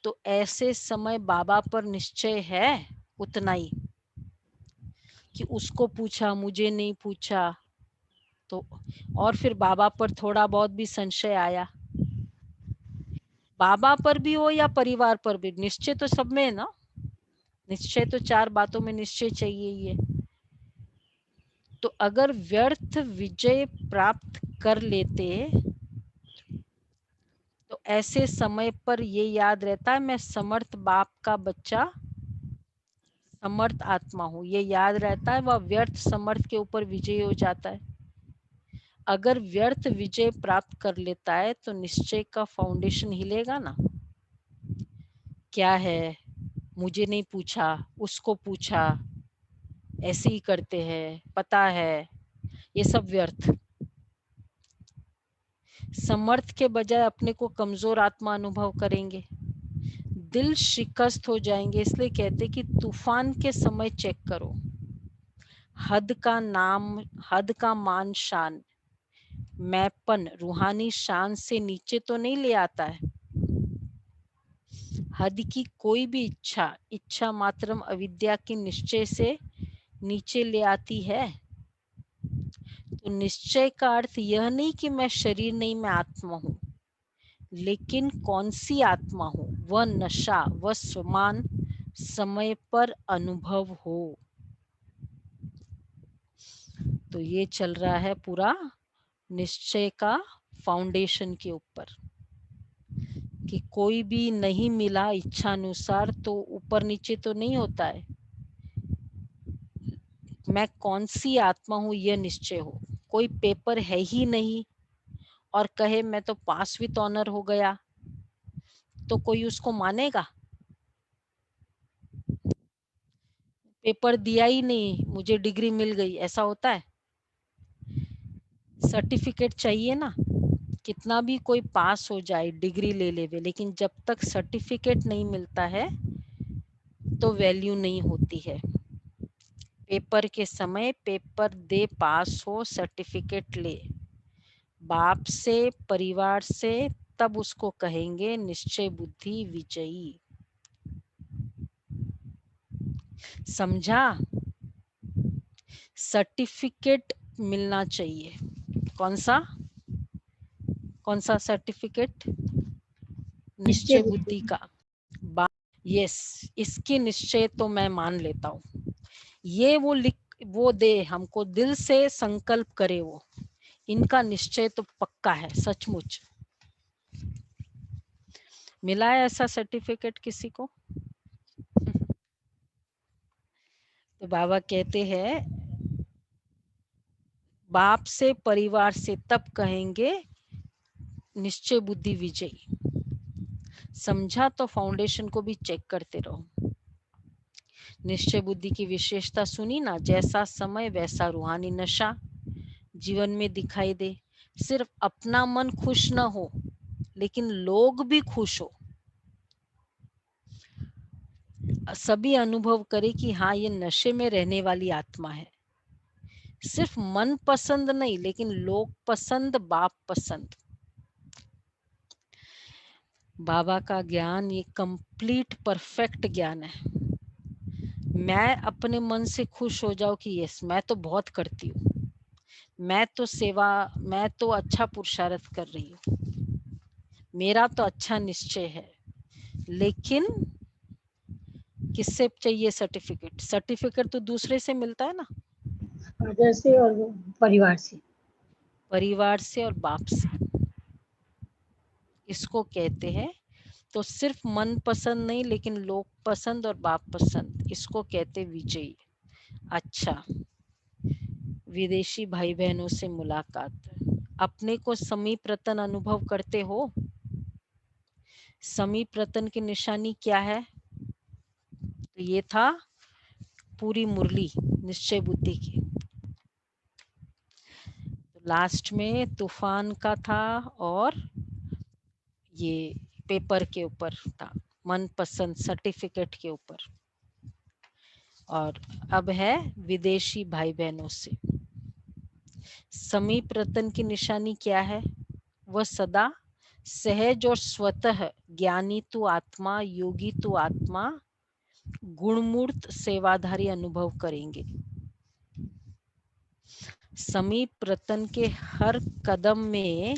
तो ऐसे समय बाबा पर निश्चय है उतना ही, कि उसको पूछा मुझे नहीं पूछा। तो और फिर बाबा पर थोड़ा बहुत भी संशय आया, बाबा पर भी हो या परिवार पर भी, निश्चय तो सब में है ना। निश्चय तो चार बातों में निश्चय चाहिए ही है। तो अगर व्यर्थ विजय प्राप्त कर लेते, तो ऐसे समय पर ये याद रहता है मैं समर्थ बाप का बच्चा, समर्थ आत्मा हूँ, ये याद रहता है। वह व्यर्थ समर्थ के ऊपर विजय हो जाता है। अगर व्यर्थ विजय प्राप्त कर लेता है तो निश्चय का फाउंडेशन हिलेगा ना। क्या है, मुझे नहीं पूछा, उसको पूछा, ऐसे ही करते हैं, पता है, ये सब व्यर्थ। समर्थ के बजाय अपने को कमजोर आत्मा अनुभव करेंगे, दिल शिकस्त हो जाएंगे। इसलिए कहते कि तूफान के समय चेक करो, हद का नाम, हद का मान शान, मैंपन रूहानी शान से नीचे तो नहीं ले आता है। हद की कोई भी इच्छा, इच्छा मात्रम अविद्या के निश्चय से नीचे ले आती है। तो निश्चय का अर्थ यह नहीं कि मैं शरीर नहीं, मैं आत्मा हूं, लेकिन कौन सी आत्मा हूं, वह नशा, वह समान समय पर अनुभव हो। तो ये चल रहा है पूरा निश्चय का फाउंडेशन के ऊपर, कि कोई भी नहीं मिला इच्छा अनुसार तो ऊपर नीचे तो नहीं होता है। मैं कौन सी आत्मा हूं यह निश्चय हो। कोई पेपर है ही नहीं और कहे मैं तो पास विथ ऑनर हो गया, तो कोई उसको मानेगा? पेपर दिया ही नहीं, मुझे डिग्री मिल गई, ऐसा होता है? सर्टिफिकेट चाहिए ना, कितना भी कोई पास हो जाए, डिग्री ले लेवे, लेकिन जब तक सर्टिफिकेट नहीं मिलता है तो वैल्यू नहीं होती है। पेपर के समय पेपर दे, पास हो, सर्टिफिकेट ले, बाप से, परिवार से, तब उसको कहेंगे निश्चय बुद्धि विजयी। समझा? सर्टिफिकेट मिलना चाहिए। कौन सा? कौन सा सर्टिफिकेट? निश्चय बुद्धि का। यस, इसकी निश्चय तो मैं मान लेता हूँ। ये वो लिख, वो दे हमको, दिल से संकल्प करे वो, इनका निश्चय तो पक्का है, सचमुच। मिला है ऐसा सर्टिफिकेट किसी को? तो बाबा कहते हैं बाप से, परिवार से, तब कहेंगे निश्चय बुद्धि विजयी। समझा? तो फाउंडेशन को भी चेक करते रहो। निश्चय बुद्धि की विशेषता सुनी ना, जैसा समय वैसा रूहानी नशा जीवन में दिखाई दे। सिर्फ अपना मन खुश न हो, लेकिन लोग भी खुश हो, सभी अनुभव करे कि हाँ, ये नशे में रहने वाली आत्मा है। सिर्फ मन पसंद नहीं, लेकिन लोग पसंद, बाप पसंद। बाबा का ज्ञान ये कंप्लीट परफेक्ट ज्ञान है। मैं अपने मन से खुश हो जाऊं कि यस, मैं तो बहुत करती हूँ, मैं तो सेवा, मैं तो अच्छा पुरुषार्थ कर रही हूँ, मेरा तो अच्छा निश्चय है। लेकिन किससे चाहिए सर्टिफिकेट? सर्टिफिकेट तो दूसरे से मिलता है ना, फादर से और परिवार से। परिवार से और बाप से। इसको कहते हैं, तो सिर्फ मन पसंद नहीं, लेकिन लोग पसंद और बाप पसंद, इसको कहते विजयी। अच्छा, विदेशी भाई बहनों से मुलाकात, अपने को समीप रतन अनुभव करते हो? समीप रतन की निशानी क्या है? तो ये था पूरी मुरली निश्चय बुद्धि की। तो लास्ट में तूफान का था और ये पेपर के ऊपर था, मनपसंद सर्टिफिकेट के ऊपर। और अब है विदेशी भाई बहनों से। समीप रतन की निशानी क्या है? वह सदा सहज और स्वतः ज्ञानी तू आत्मा, योगी तू आत्मा, गुणमूर्त सेवाधारी अनुभव करेंगे। समीप रतन के हर कदम में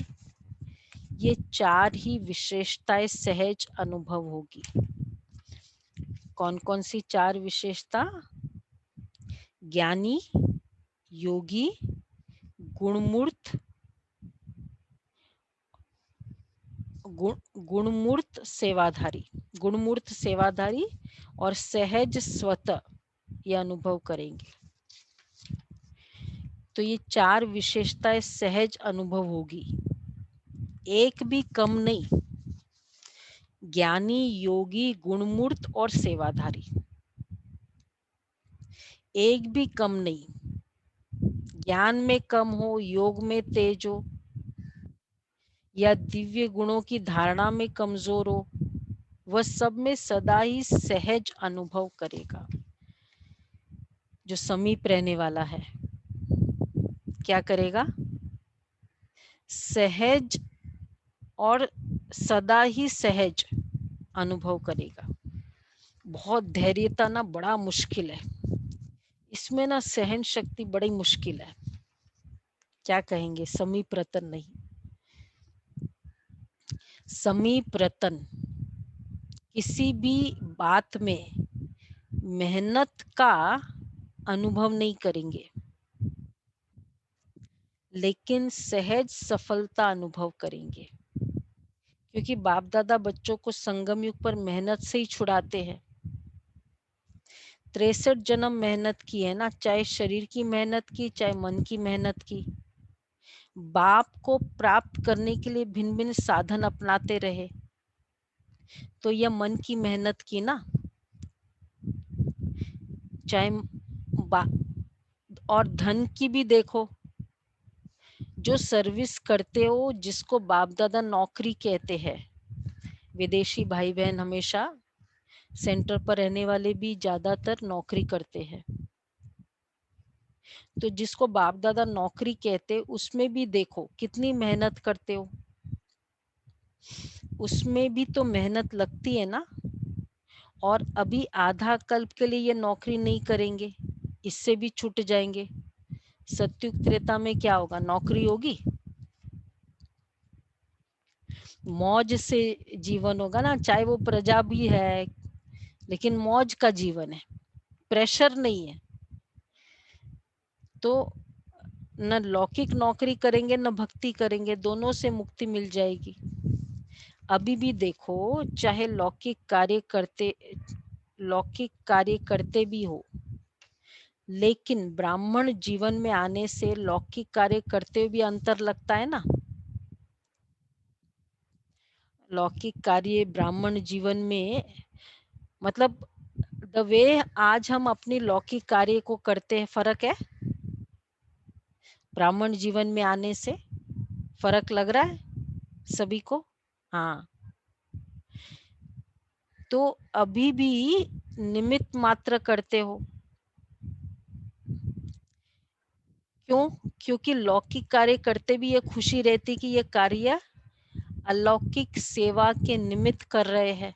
ये चार ही विशेषताएं सहज अनुभव होगी। कौन कौन सी चार विशेषता? ज्ञानी, योगी, गुणमूर्त, गुणमूर्त सेवाधारी, गुणमूर्त सेवाधारी और सहज स्वतः, ये अनुभव करेंगे। तो ये चार विशेषताएं सहज अनुभव होगी, एक भी कम नहीं। ज्ञानी, योगी, गुणमूर्त और सेवाधारी, एक भी कम नहीं। ज्ञान में कम हो, योग में तेज हो, या दिव्य गुणों की धारणा में कमजोर हो, वह सब में सदा ही सहज अनुभव करेगा। जो समीप रहने वाला है क्या करेगा? सहज और सदा ही सहज अनुभव करेगा। बहुत धैर्यता ना बड़ा मुश्किल है, इसमें ना सहन शक्ति बड़ी मुश्किल है। क्या कहेंगे? समीप रतन नहीं, समीप रतन किसी भी बात में मेहनत का अनुभव नहीं करेंगे, लेकिन सहज सफलता अनुभव करेंगे। क्योंकि बाप दादा बच्चों को संगम युग पर मेहनत से ही छुड़ाते हैं। 63 जन्म मेहनत की है ना, चाहे शरीर की मेहनत की, चाहे मन की मेहनत की। बाप को प्राप्त करने के लिए भिन्न भिन्न साधन अपनाते रहे, तो यह मन की मेहनत की ना। चाहे और धन की भी देखो, जो सर्विस करते हो, जिसको बाप दादा नौकरी कहते हैं, विदेशी भाई बहन हमेशा, सेंटर पर रहने वाले भी ज्यादातर नौकरी करते हैं। तो जिसको बाप दादा नौकरी कहते, उसमें भी देखो कितनी मेहनत करते हो, उसमें भी तो मेहनत लगती है ना। और अभी आधा कल्प के लिए ये नौकरी नहीं करेंगे, इससे भी छूट जाएंगे। सत्युग त्रेता में क्या होगा, नौकरी होगी, मौज से जीवन होगा ना, चाहे वो प्रजा भी है, लेकिन मौज का जीवन है, प्रेशर नहीं है। तो न लौकिक नौकरी करेंगे न भक्ति करेंगे, दोनों से मुक्ति मिल जाएगी। अभी भी देखो, चाहे लौकिक कार्य करते भी हो, लेकिन ब्राह्मण जीवन में आने से लौकिक कार्य करते हुए भी अंतर लगता है ना। लौकिक कार्य ब्राह्मण जीवन में, मतलब द वे आज हम अपनी लौकिक कार्य को करते हैं, फर्क है। ब्राह्मण जीवन में आने से फर्क लग रहा है सभी को। हाँ, तो अभी भी निमित्त मात्र करते हो। क्यों? क्योंकि लौकिक कार्य करते भी ये खुशी रहती कि ये कार्य अलौकिक सेवा के निमित्त कर रहे हैं।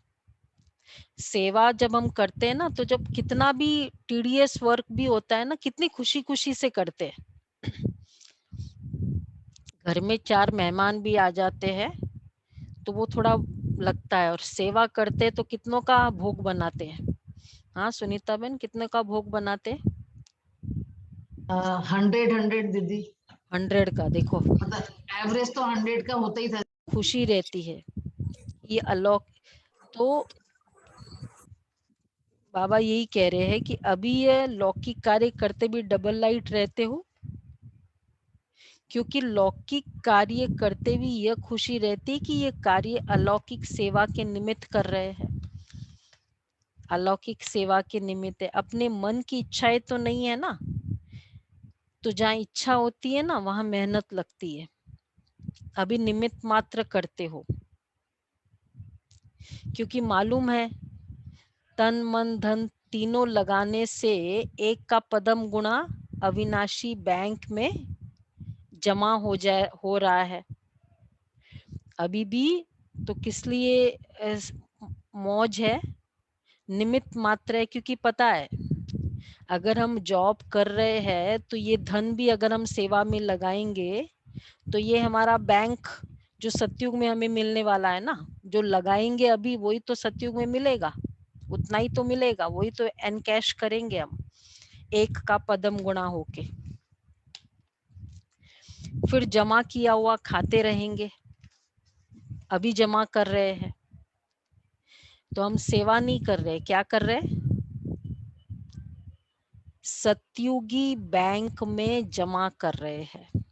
सेवा जब हम करते हैं ना, तो जब कितना भी टीडीएस वर्क भी होता है ना, कितनी खुशी खुशी से करते हैं। घर में 4 मेहमान भी आ जाते हैं तो वो थोड़ा लगता है, और सेवा करते हैं तो कितनों का भोग बनाते हैं। हाँ सुनीता बहन, कितने का भोग बनाते हैं? 100 दीदी, 100 का। देखो मतलब एवरेज तो 100 का होता ही था। खुशी रहती है ये अलौक। तो बाबा यही कह रहे हैं कि अभी ये लौकिक कार्य करते भी डबल लाइट रहते हो, क्योंकि लौकिक कार्य करते भी यह खुशी रहती कि ये कार्य अलौकिक सेवा के निमित्त कर रहे हैं। अलौकिक सेवा के निमित्त है, अपने मन की इच्छाएं तो नहीं है ना। तो जहाँ इच्छा होती है ना, वहां मेहनत लगती है। अभी निमित्त मात्र करते हो, क्योंकि मालूम है तन मन धन तीनों लगाने से एक का पदम गुणा अविनाशी बैंक में जमा हो रहा है। अभी भी तो किस लिए मौज है, निमित्त मात्र है, क्योंकि पता है अगर हम जॉब कर रहे हैं तो ये धन भी अगर हम सेवा में लगाएंगे तो ये हमारा बैंक जो सतयुग में हमें मिलने वाला है ना, जो लगाएंगे अभी वही तो सतयुग में मिलेगा, उतना ही तो मिलेगा, वही तो एनकैश करेंगे हम, एक का पदम गुणा होके। फिर जमा किया हुआ खाते रहेंगे, अभी जमा कर रहे हैं तो हम सेवा नहीं कर रहे, क्या कर रहे? सतयुगी बैंक में जमा कर रहे हैं।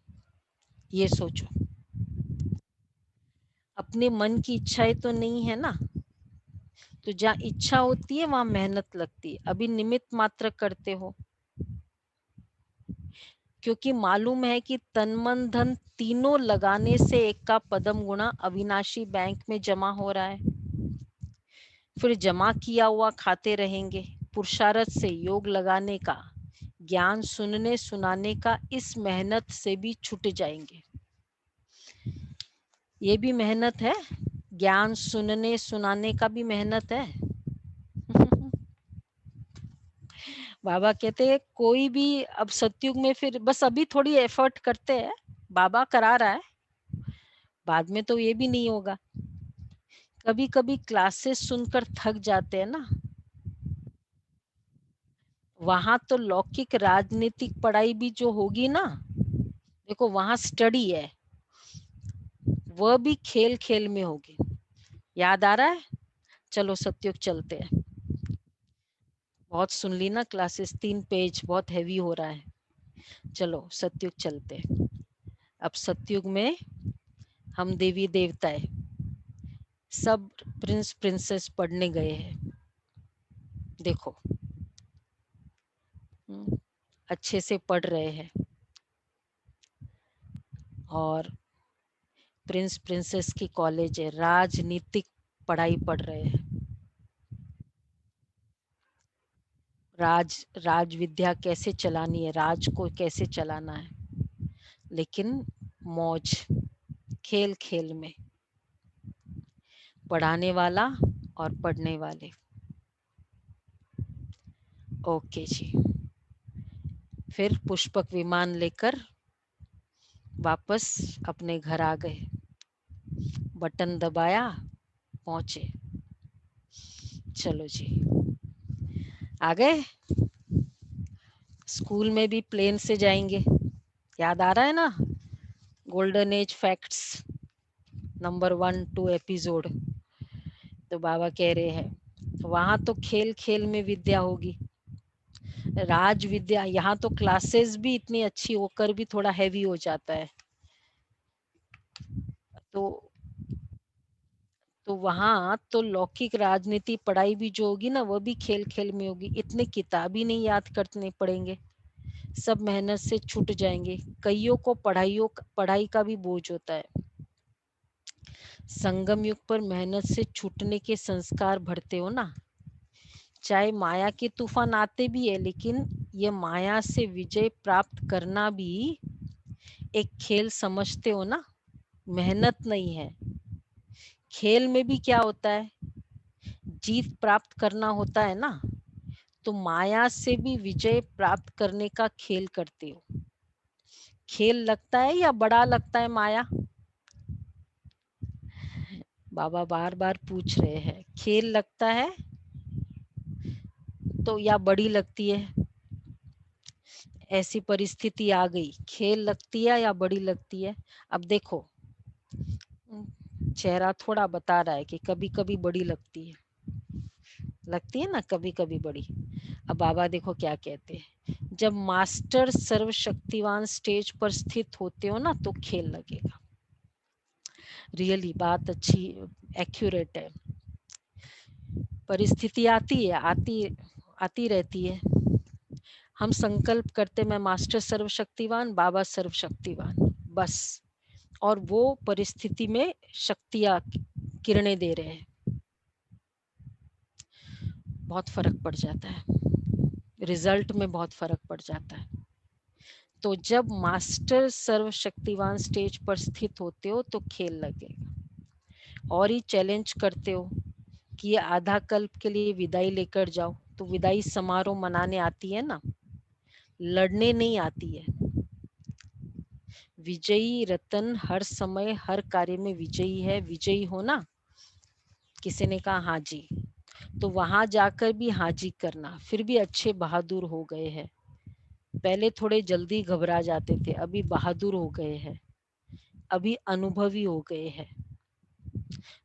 ये सोचो, अपने मन की इच्छाएं तो नहीं है ना, तो जहाँ इच्छा होती है वहां मेहनत लगती है। अभी निमित्त मात्र करते हो, क्योंकि मालूम है कि तन मन धन तीनों लगाने से एक का पदम गुणा अविनाशी बैंक में जमा हो रहा है। फिर जमा किया हुआ खाते रहेंगे, पुरुषार्थ से योग लगाने का, ज्ञान सुनने सुनाने का, इस मेहनत से भी छूट जाएंगे। ये भी मेहनत है, ज्ञान सुनने सुनाने का भी मेहनत है। बाबा कहते हैं कोई भी अब सतयुग में फिर बस अभी थोड़ी एफर्ट करते हैं, बाबा करा रहा है, बाद में तो ये भी नहीं होगा। कभी कभी क्लासेस सुनकर थक जाते हैं ना, वहां तो लौकिक राजनीतिक पढ़ाई भी जो होगी ना, देखो वहां स्टडी है, वह भी खेल खेल में होगी। याद आ रहा है? चलो सतयुग चलते हैं। बहुत सुन ली ना क्लासेस, 3 पेज बहुत हैवी हो रहा है। चलो सतयुग चलते हैं। अब सतयुग में हम देवी देवताएं सब प्रिंस प्रिंसेस पढ़ने गए हैं। देखो अच्छे से पढ़ रहे हैं और प्रिंस प्रिंसेस की कॉलेज है, राजनीतिक पढ़ाई पढ़ रहे हैं, राज विद्या कैसे चलानी है, राज को कैसे चलाना है, लेकिन मौज, खेल खेल में, पढ़ाने वाला और पढ़ने वाले। ओके जी, फिर पुष्पक विमान लेकर वापस अपने घर आ गए, बटन दबाया, पहुंचे। चलो जी, आ गए। स्कूल में भी प्लेन से जाएंगे, याद आ रहा है ना, golden age facts number 1-2 episode. तो बाबा कह रहे हैं वहां तो खेल खेल में विद्या होगी, राज विद्या, यहाँ तो क्लासेस भी इतनी अच्छी होकर भी थोड़ा हैवी हो जाता है। तो वहां तो लौकिक राजनीति पढ़ाई भी जो होगी ना, वो भी खेल खेल में होगी, इतने किताब ही नहीं याद करने पड़ेंगे, सब मेहनत से छूट जाएंगे। कईयों को पढ़ाई का भी बोझ होता है, संगम युग पर मेहनत से छूटने के संस्कार भरते हो ना, चाहे माया के तूफान आते भी है, लेकिन ये माया से विजय प्राप्त करना भी एक खेल समझते हो ना, मेहनत नहीं है। खेल में भी क्या होता है, जीत प्राप्त करना होता है ना, तो माया से भी विजय प्राप्त करने का खेल करते हो। खेल लगता है या बड़ा लगता है माया? बाबा बार बार पूछ रहे हैं, खेल लगता है तो या बड़ी लगती है? ऐसी परिस्थिति आ गई, खेल लगती है या बड़ी लगती है? अब देखो, चेहरा थोड़ा बता रहा है कि कभी कभी बड़ी लगती है ना, कभी कभी बड़ी। अब बाबा देखो क्या कहते हैं, जब मास्टर सर्वशक्तिवान स्टेज पर स्थित होते हो ना, तो खेल लगेगा। रियली बात अच्छी, एक्यूरेट है। परिस्थिति आती रहती है, हम संकल्प करते मैं मास्टर सर्वशक्तिवान, बाबा सर्वशक्तिवान, बस, और वो परिस्थिति में शक्तियां किरणें दे रहे हैं, बहुत फर्क पड़ जाता है, रिजल्ट में बहुत फर्क पड़ जाता है। तो जब मास्टर सर्वशक्तिवान स्टेज पर स्थित होते हो तो खेल लगेगा, और ही चैलेंज करते हो कि ये आधा कल्प के लिए विदाई लेकर जाओ, तो विदाई समारोह मनाने आती है ना, लड़ने नहीं आती है। विजयी रतन हर समय हर कार्य में विजयी है, विजयी हो ना, किसी ने कहा हाँ जी, तो वहां जाकर भी हाँ जी करना, फिर भी अच्छे बहादुर हो गए हैं। पहले थोड़े जल्दी घबरा जाते थे, अभी बहादुर हो गए हैं, अभी अनुभवी हो गए हैं,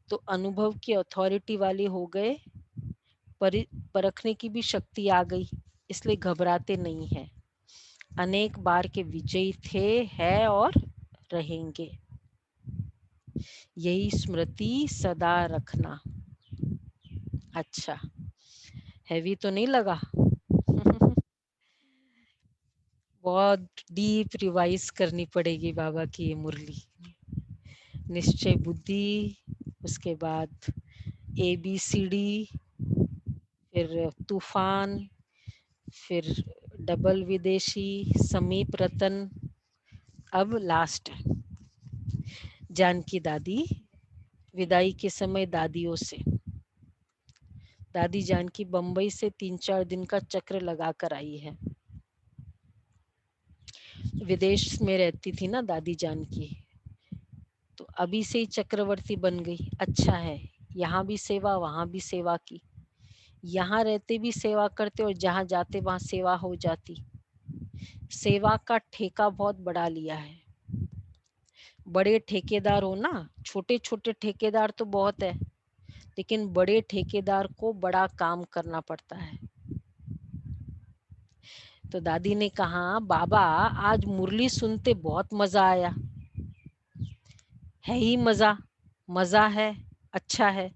तो अनुभव की अथॉरिटी वाले हो गए, परखने की भी शक्ति आ गई, इसलिए घबराते नहीं है। अनेक बार के विजयी थे, है और रहेंगे, यही स्मृति सदा रखना। अच्छा, हैवी तो नहीं लगा? बहुत डीप रिवाइज करनी पड़ेगी बाबा की ये मुरली। निश्चय बुद्धि, उसके बाद ABCD, फिर तूफान, फिर डबल विदेशी, समीप रतन, अब लास्ट जानकी दादी, विदाई के समय दादियों से। दादी जानकी बम्बई से 3-4 दिन का चक्र लगा कर आई है, विदेश में रहती थी ना दादी जानकी, तो अभी से ही चक्रवर्ती बन गई। अच्छा है, यहाँ भी सेवा वहां भी सेवा की, यहाँ रहते भी सेवा करते और जहाँ जाते वहां सेवा हो जाती। सेवा का ठेका बहुत बढ़ा लिया है, बड़े ठेकेदार हो ना, छोटे छोटे ठेकेदार तो बहुत है, लेकिन बड़े ठेकेदार को बड़ा काम करना पड़ता है। तो दादी ने कहा बाबा आज मुरली सुनते बहुत मजा आया, है ही मजा, मजा है, अच्छा है,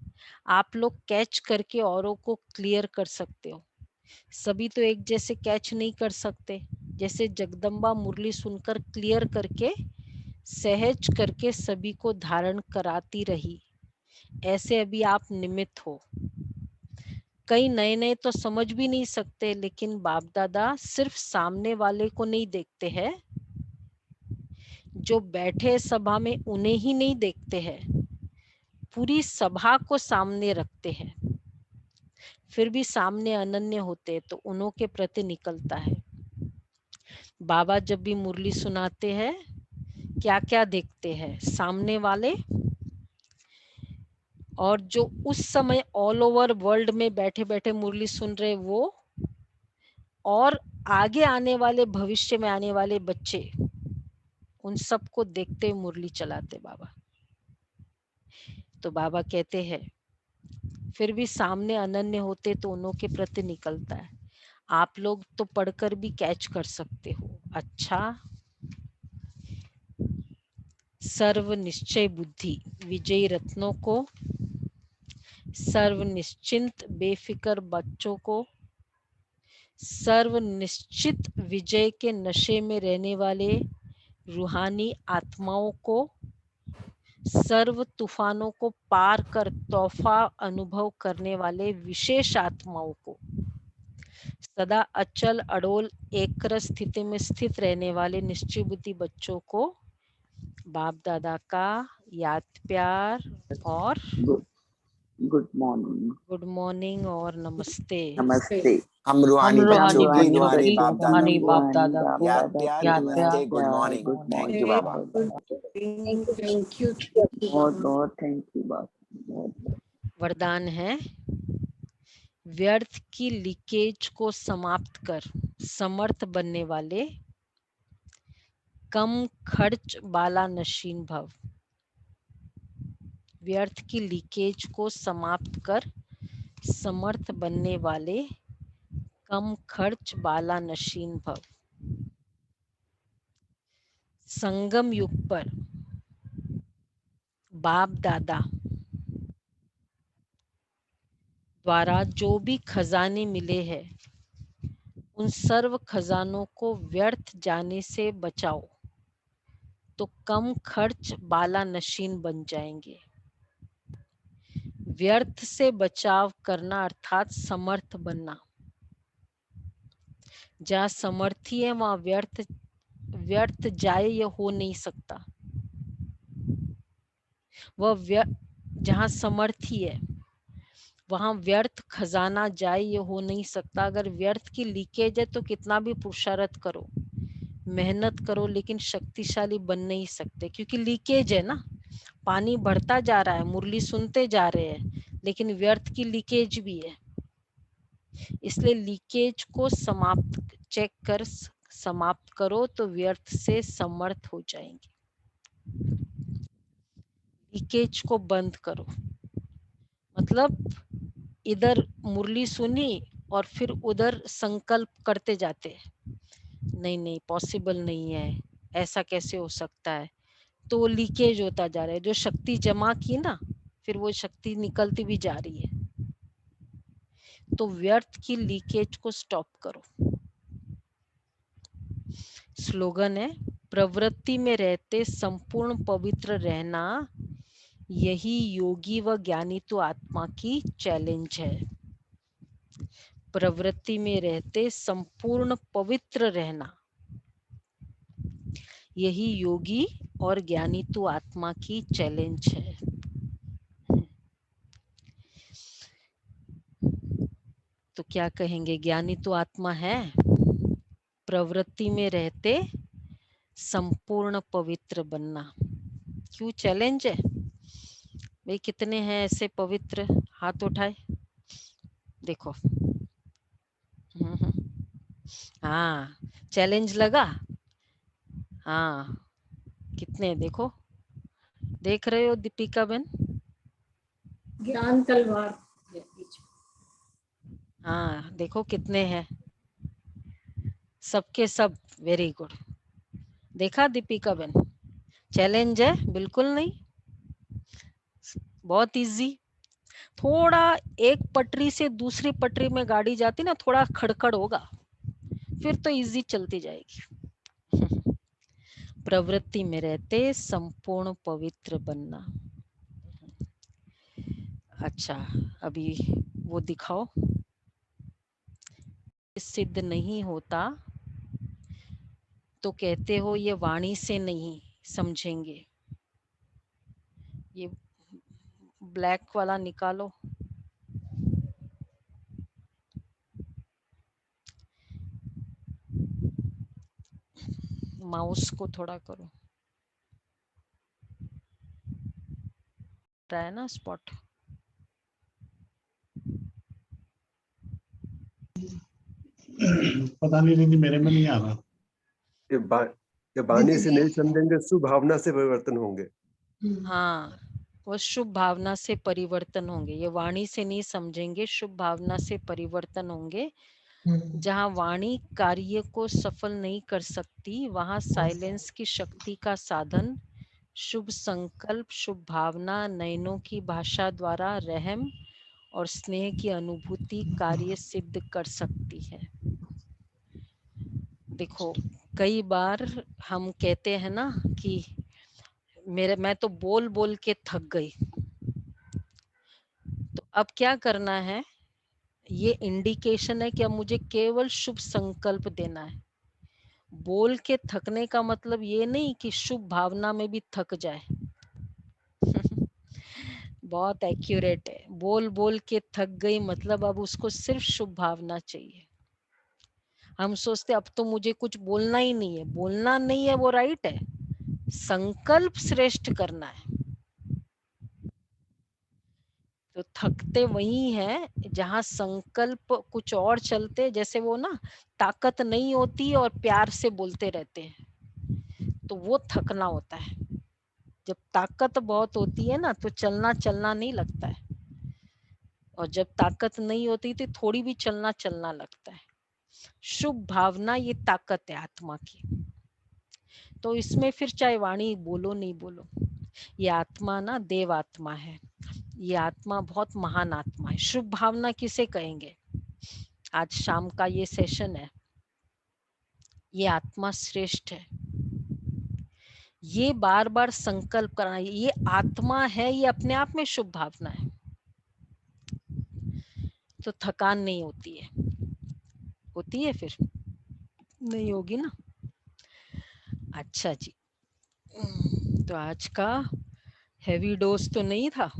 आप लोग कैच करके औरों को क्लियर कर सकते हो, सभी तो एक जैसे कैच नहीं कर सकते। जैसे जगदम्बा मुरली सुनकर क्लियर करके सहज करके सभी को धारण कराती रही, ऐसे अभी आप निमित्त हो। कई नए नए तो समझ भी नहीं सकते, लेकिन बाप दादा सिर्फ सामने वाले को नहीं देखते हैं, जो बैठे सभा में उन्हें ही नहीं देखते हैं, पूरी सभा को सामने रखते हैं। फिर भी सामने अनन्य होते तो उन्हों के प्रति निकलता है। बाबा जब भी मुरली सुनाते हैं, क्या क्या देखते हैं? सामने वाले और जो उस समय ऑल ओवर वर्ल्ड में बैठे बैठे मुरली सुन रहे वो, और आगे आने वाले भविष्य में आने वाले बच्चे, उन सबको देखते हुए मुरली चलाते बाबा। तो बाबा कहते हैं फिर भी सामने अनन्य होते तो उन्हों के प्रति निकलता है। आप लोग तो पढ़कर भी कैच कर सकते हो। अच्छा, सर्व निश्चय बुद्धि विजयी रत्नों को, सर्व निश्चिंत बेफिक्र बच्चों को, सर्व निश्चित विजय के नशे में रहने वाले रूहानी आत्माओं को, सर्व तूफानों को पार कर तोहफा अनुभव करने वाले विशेष आत्माओं को, सदा अचल अडोल एकरस स्थिति में स्थित रहने वाले निश्चय बुद्धि बच्चों को बाप दादा का याद प्यार और गुड मॉर्निंग, गुड मॉर्निंग और नमस्ते। नमस्ते। हम रूहानी बच्चों को रूहानी दुआरे बच्चों बाप दादा को को बाप दादा को याद प्यार नमस्ते good morning. Good thank morning. You Baba. Thank you. बहुत बहुत थैंक यू बाबा। वरदान है, व्यर्थ की लीकेज को समाप्त कर समर्थ बनने वाले कम खर्च बाला नशीन भव। व्यर्थ की लीकेज को समाप्त कर समर्थ बनने वाले कम खर्च बाला नशीन भव। संगम युग पर बाप दादा द्वारा जो भी खजाने मिले हैं, उन सर्व खजानों को व्यर्थ जाने से बचाओ तो कम खर्च बाला नशीन बन जाएंगे। व्यर्थ से बचाव करना अर्थात समर्थ बनना। जहाँ समर्थी है वहां व्यर्थ जाए ये हो नहीं सकता। वह जहाँ समर्थी है वहां व्यर्थ खजाना जाए ये हो नहीं सकता। अगर व्यर्थ की लीकेज है तो कितना भी पुरुषार्थ करो, मेहनत करो, लेकिन शक्तिशाली बन नहीं सकते, क्योंकि लीकेज है ना। पानी बढ़ता जा रहा है, मुरली सुनते जा रहे हैं, लेकिन व्यर्थ की लीकेज भी है। इसलिए लीकेज को चेक कर समाप्त करो तो व्यर्थ से समर्थ हो जाएंगे। लीकेज को बंद करो, मतलब इधर मुरली सुनी और फिर उधर संकल्प करते जाते हैं, नहीं पॉसिबल नहीं है, ऐसा कैसे हो सकता है, तो वो लीकेज होता जा रहा है। जो शक्ति जमा की ना, फिर वो शक्ति निकलती भी जा रही है। तो व्यर्थ की लीकेज को स्टॉप करो। स्लोगन है, प्रवृत्ति में रहते संपूर्ण पवित्र रहना, यही योगी व ज्ञानी तो आत्मा की चैलेंज है। प्रवृत्ति में रहते संपूर्ण पवित्र रहना, यही योगी और ज्ञानी तो आत्मा की चैलेंज है। तो क्या कहेंगे, ज्ञानी तो आत्मा है, प्रवृत्ति में रहते संपूर्ण पवित्र बनना। क्यों चैलेंज है भाई? कितने हैं ऐसे पवित्र? हाथ उठाए देखो। हाँ, चैलेंज लगा। हाँ, कितने देखो, देख रहे हो दीपिका बहन? ज्ञान तलवार। हाँ, देखो कितने हैं, सबके सब। Very good. देखा दीपिका बहन? चैलेंज है? बिल्कुल नहीं, बहुत इजी। थोड़ा एक पटरी से दूसरी पटरी में गाड़ी जाती ना, थोड़ा खड़खड़ होगा, फिर तो इजी चलती जाएगी। प्रवृत्ति में रहते संपूर्ण पवित्र बनना। अच्छा, अभी वो दिखाओ। सिद्ध नहीं होता तो कहते हो ये वाणी से नहीं समझेंगे। ये ब्लैक वाला निकालो। माउस को थोड़ा करो, है ना स्पॉट। पता नहीं दीदी, मेरे में नहीं आ रहा। ये वाणी से नहीं समझेंगे, सुभावना से परिवर्तन होंगे। हाँ, वो शुभ भावना से परिवर्तन होंगे। ये वाणी से नहीं समझेंगे, शुभ भावना से परिवर्तन होंगे। जहाँ वाणी कार्य को सफल नहीं कर सकती, वहाँ साइलेंस की शक्ति का साधन शुभ संकल्प, शुभ भावना, नयनों की भाषा द्वारा रहम और स्नेह की अनुभूति कार्य सिद्ध कर सकती है। देखो, कई बार हम कहते हैं ना कि मैं तो बोल बोल के थक गई। तो अब क्या करना है, ये इंडिकेशन है कि अब मुझे केवल शुभ संकल्प देना है। बोल के थकने का मतलब ये नहीं कि शुभ भावना में भी थक जाए। बहुत एक्यूरेट है। बोल बोल के थक गई मतलब अब उसको सिर्फ शुभ भावना चाहिए। हम सोचते अब तो मुझे कुछ बोलना ही नहीं है। बोलना नहीं है वो राइट है, संकल्प श्रेष्ठ करना है। तो थकते वही है जहां संकल्प कुछ और चलते, जैसे वो ना ताकत नहीं होती और प्यार से बोलते रहते हैं, तो वो थकना होता है। जब ताकत बहुत होती है ना तो चलना चलना नहीं लगता है, और जब ताकत नहीं होती तो थोड़ी भी चलना चलना लगता है। शुभ भावना ये ताकत है आत्मा की। तो इसमें फिर चाहे वाणी बोलो नहीं बोलो, ये आत्मा ना देव आत्मा है। ये आत्मा बहुत महान आत्मा है। शुभ भावना किसे कहेंगे? आज शाम का ये सेशन है, ये आत्मा श्रेष्ठ है। ये बार बार संकल्प करना, ये आत्मा है, ये अपने आप में शुभ भावना है। तो थकान नहीं होती है। होती है फिर? नहीं होगी ना। अच्छा जी, तो आज का हैवी डोज तो नहीं था।